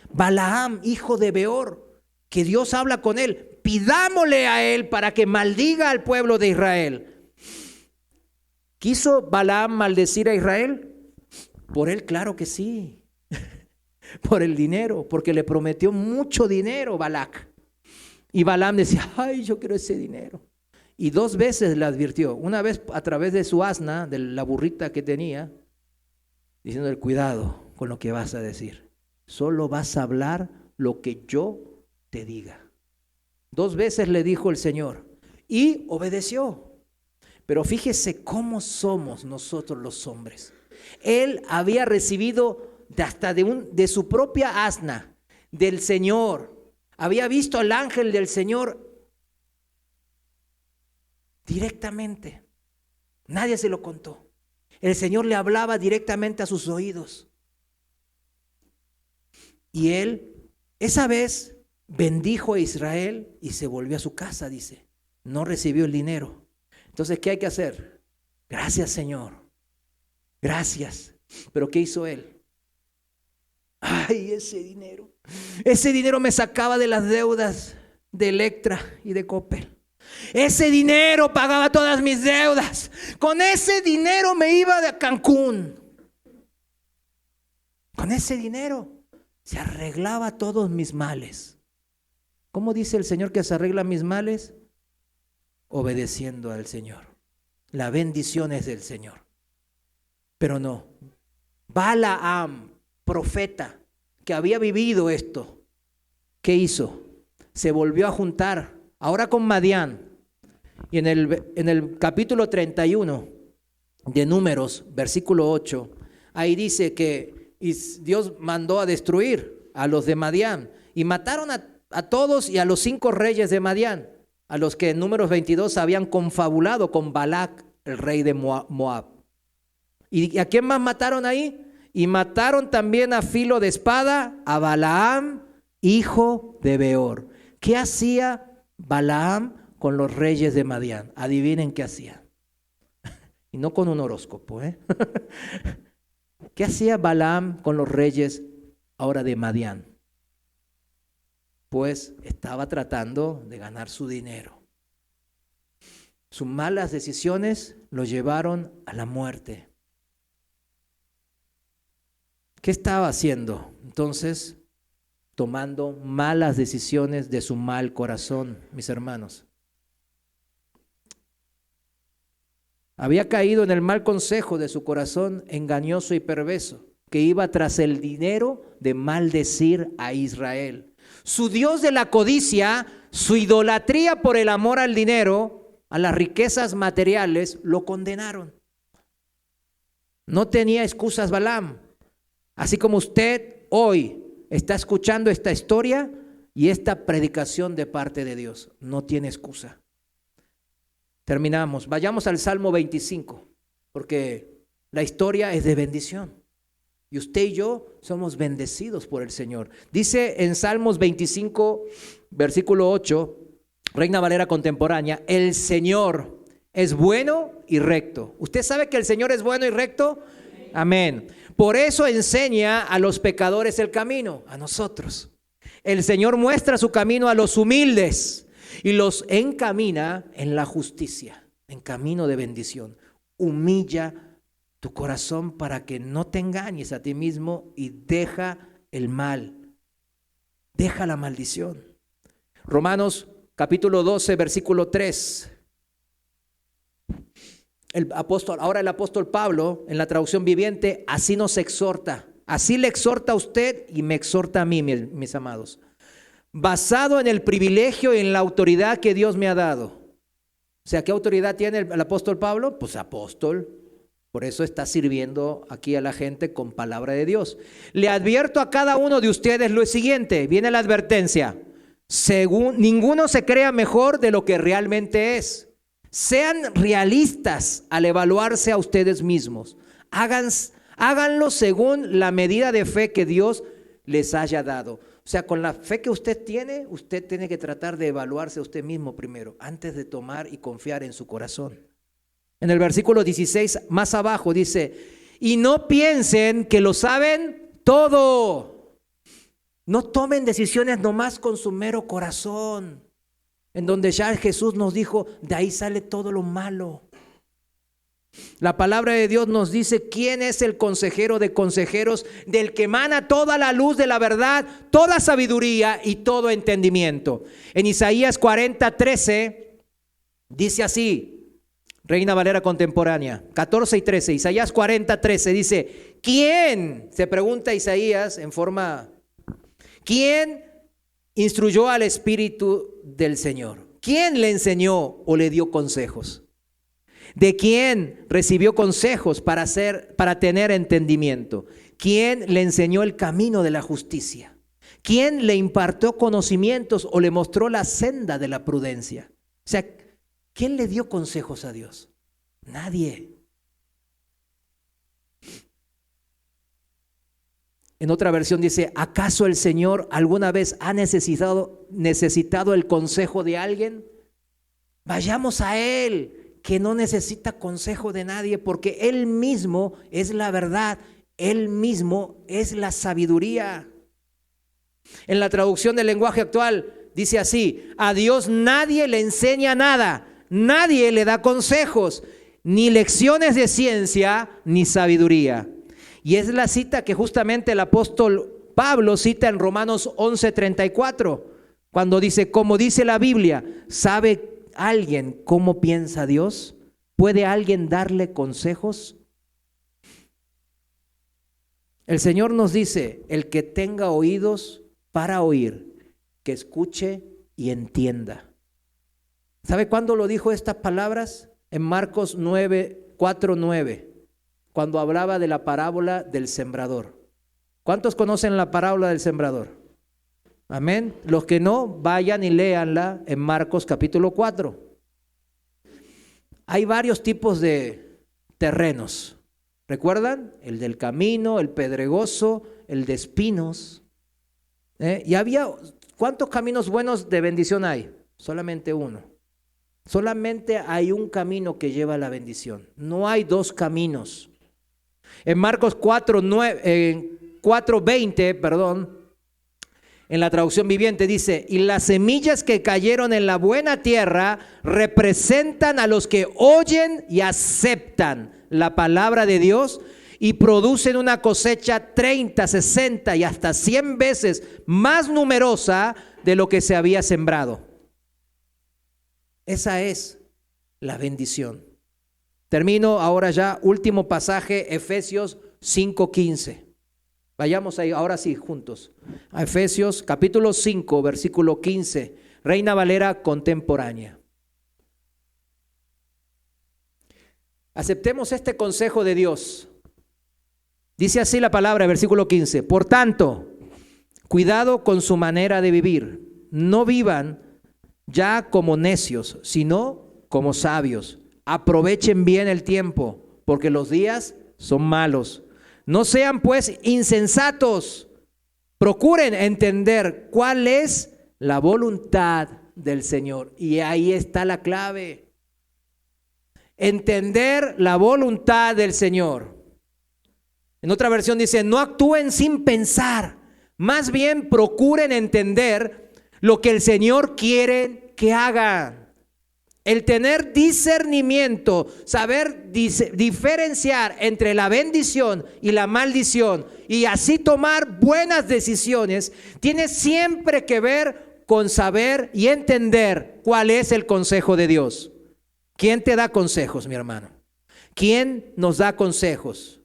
Balaam, hijo de Beor, que Dios habla con él. Pidámosle a él para que maldiga al pueblo de Israel. ¿Quiso Balaam maldecir a Israel? Por él, claro que sí. Por el dinero, porque le prometió mucho dinero Balac. Y Balaam decía, ay, yo quiero ese dinero. Y 2 veces le advirtió, una vez a través de su asna, de la burrita que tenía, diciéndole, cuidado con lo que vas a decir. Solo vas a hablar lo que yo te diga. 2 veces le dijo el Señor y obedeció. Pero fíjese cómo somos nosotros los hombres. Él había recibido hasta de su propia asna, del Señor. Había visto al ángel del Señor directamente. Nadie se lo contó. El Señor le hablaba directamente a sus oídos. Y él, esa vez, bendijo a Israel y se volvió a su casa, dice. No recibió el dinero. Entonces, ¿qué hay que hacer? Gracias, Señor. Gracias. Pero ¿qué hizo él? Ay, ese dinero me sacaba de las deudas de Electra y de Coppel. Ese dinero pagaba todas mis deudas. Con ese dinero me iba de Cancún. Con ese dinero se arreglaba todos mis males. ¿Cómo dice el Señor que se arreglan mis males? Obedeciendo al Señor. La bendición es del Señor. Pero no. Balaam, profeta, que había vivido esto, ¿qué hizo? Se volvió a juntar, ahora con Madián. Y en el capítulo 31 de Números, versículo 8, ahí dice que Dios mandó a destruir a los de Madián. Y mataron a todos y a los 5 reyes de Madián. a los que en Números 22 habían confabulado con Balac, el rey de Moab. ¿Y a quién más mataron ahí? Y mataron también a filo de espada a Balaam, hijo de Beor. ¿Qué hacía Balaam con los reyes de Madián? Adivinen qué hacía. Y no con un horóscopo, ¿eh? ¿Qué hacía Balaam con los reyes ahora de Madián? Pues estaba tratando de ganar su dinero. Sus malas decisiones lo llevaron a la muerte. ¿Qué estaba haciendo? Entonces, tomando malas decisiones de su mal corazón, mis hermanos. Había caído en el mal consejo de su corazón engañoso y perverso, que iba tras el dinero de maldecir a Israel. Su Dios de la codicia, su idolatría por el amor al dinero, a las riquezas materiales, lo condenaron. No tenía excusas Balaam. Así como usted hoy está escuchando esta historia y esta predicación de parte de Dios, no tiene excusa. Terminamos. Vayamos al Salmo 25, porque la historia es de bendición. Y usted y yo somos bendecidos por el Señor. Dice en Salmos 25, versículo 8, Reina Valera contemporánea, el Señor es bueno y recto. ¿Usted sabe que el Señor es bueno y recto? Amén. Por eso enseña a los pecadores el camino, a nosotros. El Señor muestra su camino a los humildes y los encamina en la justicia, en camino de bendición. Humilla tu corazón para que no te engañes a ti mismo y deja el mal, deja la maldición. Romanos capítulo 12, versículo 3. Ahora el apóstol Pablo, en la traducción viviente, así nos exhorta. Así le exhorta a usted y me exhorta a mí, mis amados. Basado en el privilegio y en la autoridad que Dios me ha dado. O sea, ¿qué autoridad tiene el apóstol Pablo? Pues apóstol. Por eso está sirviendo aquí a la gente con palabra de Dios. Le advierto a cada uno de ustedes lo siguiente. Viene la advertencia. Ninguno se crea mejor de lo que realmente es. Sean realistas al evaluarse a ustedes mismos. Háganlo según la medida de fe que Dios les haya dado. O sea, con la fe que usted tiene que tratar de evaluarse a usted mismo primero, antes de tomar y confiar en su corazón. En el versículo 16, más abajo, dice, y no piensen que lo saben todo. No tomen decisiones nomás con su mero corazón, en donde ya Jesús nos dijo, de ahí sale todo lo malo. La palabra de Dios nos dice quién es el consejero de consejeros, del que emana toda la luz de la verdad, toda sabiduría y todo entendimiento. En Isaías 40:13 dice así, Reina Valera contemporánea, 14 y 13, Isaías 40:13 dice, ¿quién? Se pregunta Isaías en forma, ¿quién instruyó al Espíritu del Señor? ¿Quién le enseñó o le dio consejos? ¿De quién recibió consejos para tener entendimiento? ¿Quién le enseñó el camino de la justicia? ¿Quién le impartió conocimientos o le mostró la senda de la prudencia? O sea, ¿quién le dio consejos a Dios? Nadie. En otra versión dice, ¿acaso el Señor alguna vez ha necesitado el consejo de alguien? Vayamos a Él, que no necesita consejo de nadie, porque Él mismo es la verdad, Él mismo es la sabiduría. En la traducción del lenguaje actual dice así, a Dios nadie le enseña nada, nadie le da consejos, ni lecciones de ciencia, ni sabiduría. Y es la cita que justamente el apóstol Pablo cita en Romanos 11:34, cuando dice, como dice la Biblia, ¿sabe alguien cómo piensa Dios? ¿Puede alguien darle consejos? El Señor nos dice, el que tenga oídos para oír, que escuche y entienda. ¿Sabe cuándo lo dijo estas palabras? En Marcos 4:9, cuando hablaba de la parábola del sembrador. ¿Cuántos conocen la parábola del sembrador? Amén. Los que no, vayan y léanla en Marcos capítulo 4. Hay varios tipos de terrenos. ¿Recuerdan? El del camino, el pedregoso, el de espinos. Y había, ¿cuántos caminos buenos de bendición hay? Solamente uno. Solamente hay un camino que lleva a la bendición. No hay dos caminos. En Marcos 4:20, en la traducción viviente dice, y las semillas que cayeron en la buena tierra representan a los que oyen y aceptan la palabra de Dios y producen una cosecha 30, 60 y hasta 100 veces más numerosa de lo que se había sembrado. Esa es la bendición. Termino ahora ya, último pasaje, Efesios 5:15. Vayamos ahí, ahora sí, juntos. A Efesios capítulo 5, versículo 15, Reina Valera contemporánea. Aceptemos este consejo de Dios. Dice así la palabra, versículo 15. Por tanto, cuidado con su manera de vivir. No vivan ya como necios, sino como sabios. Aprovechen bien el tiempo, porque los días son malos. No sean pues insensatos. Procuren entender cuál es la voluntad del Señor. Y ahí está la clave. Entender la voluntad del Señor. En otra versión dice, no actúen sin pensar. Más bien procuren entender lo que el Señor quiere que hagan. El tener discernimiento, saber diferenciar entre la bendición y la maldición y así tomar buenas decisiones, tiene siempre que ver con saber y entender cuál es el consejo de Dios. ¿Quién te da consejos, mi hermano? ¿Quién nos da consejos?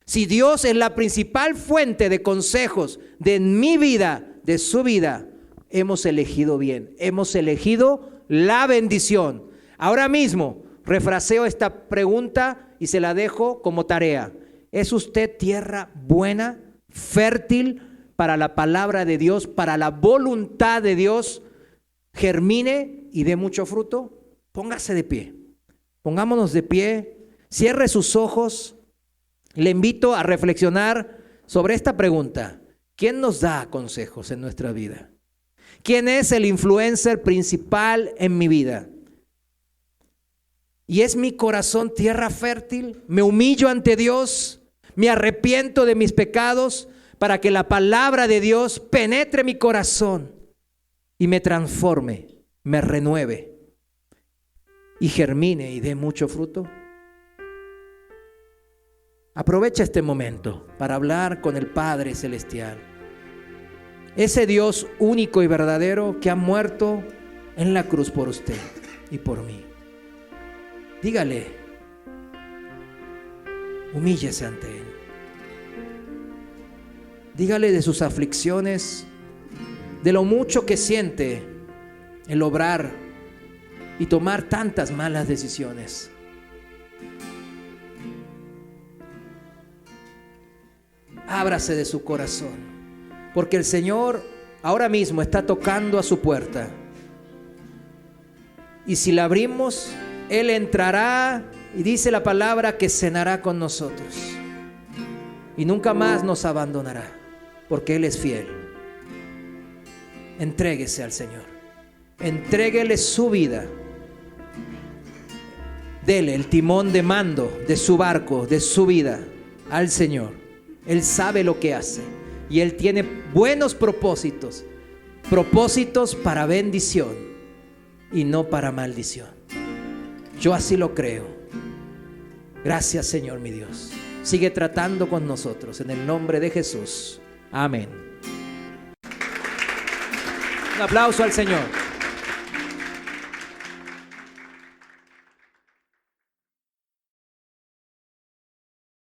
Si Dios es la principal fuente de consejos de mi vida, de su vida, hemos elegido bien, hemos elegido la bendición. Ahora mismo refraseo esta pregunta y se la dejo como tarea. ¿Es usted tierra buena, fértil para la palabra de Dios, para la voluntad de Dios? Germine y dé mucho fruto. Póngase de pie. Pongámonos de pie. Cierre sus ojos. Le invito a reflexionar sobre esta pregunta. ¿Quién nos da consejos en nuestra vida? ¿Quién es el influencer principal en mi vida? ¿Y es mi corazón tierra fértil? ¿Me humillo ante Dios? ¿Me arrepiento de mis pecados para que la palabra de Dios penetre mi corazón y me transforme, me renueve y germine y dé mucho fruto? Aprovecha este momento para hablar con el Padre Celestial. Ese Dios único y verdadero que ha muerto en la cruz por usted y por mí. Dígale, humíllese ante Él. Dígale de sus aflicciones, de lo mucho que siente el obrar y tomar tantas malas decisiones. Ábrase de su corazón, porque el Señor ahora mismo está tocando a su puerta. Y si la abrimos, Él entrará y dice la palabra que cenará con nosotros. Y nunca más nos abandonará, porque Él es fiel. Entréguese al Señor. Entréguele su vida. Dele el timón de mando de su barco, de su vida, al Señor. Él sabe lo que hace. Y Él tiene buenos propósitos. Propósitos para bendición y no para maldición. Yo así lo creo. Gracias, Señor mi Dios. Sigue tratando con nosotros en el nombre de Jesús. Amén. Un aplauso al Señor.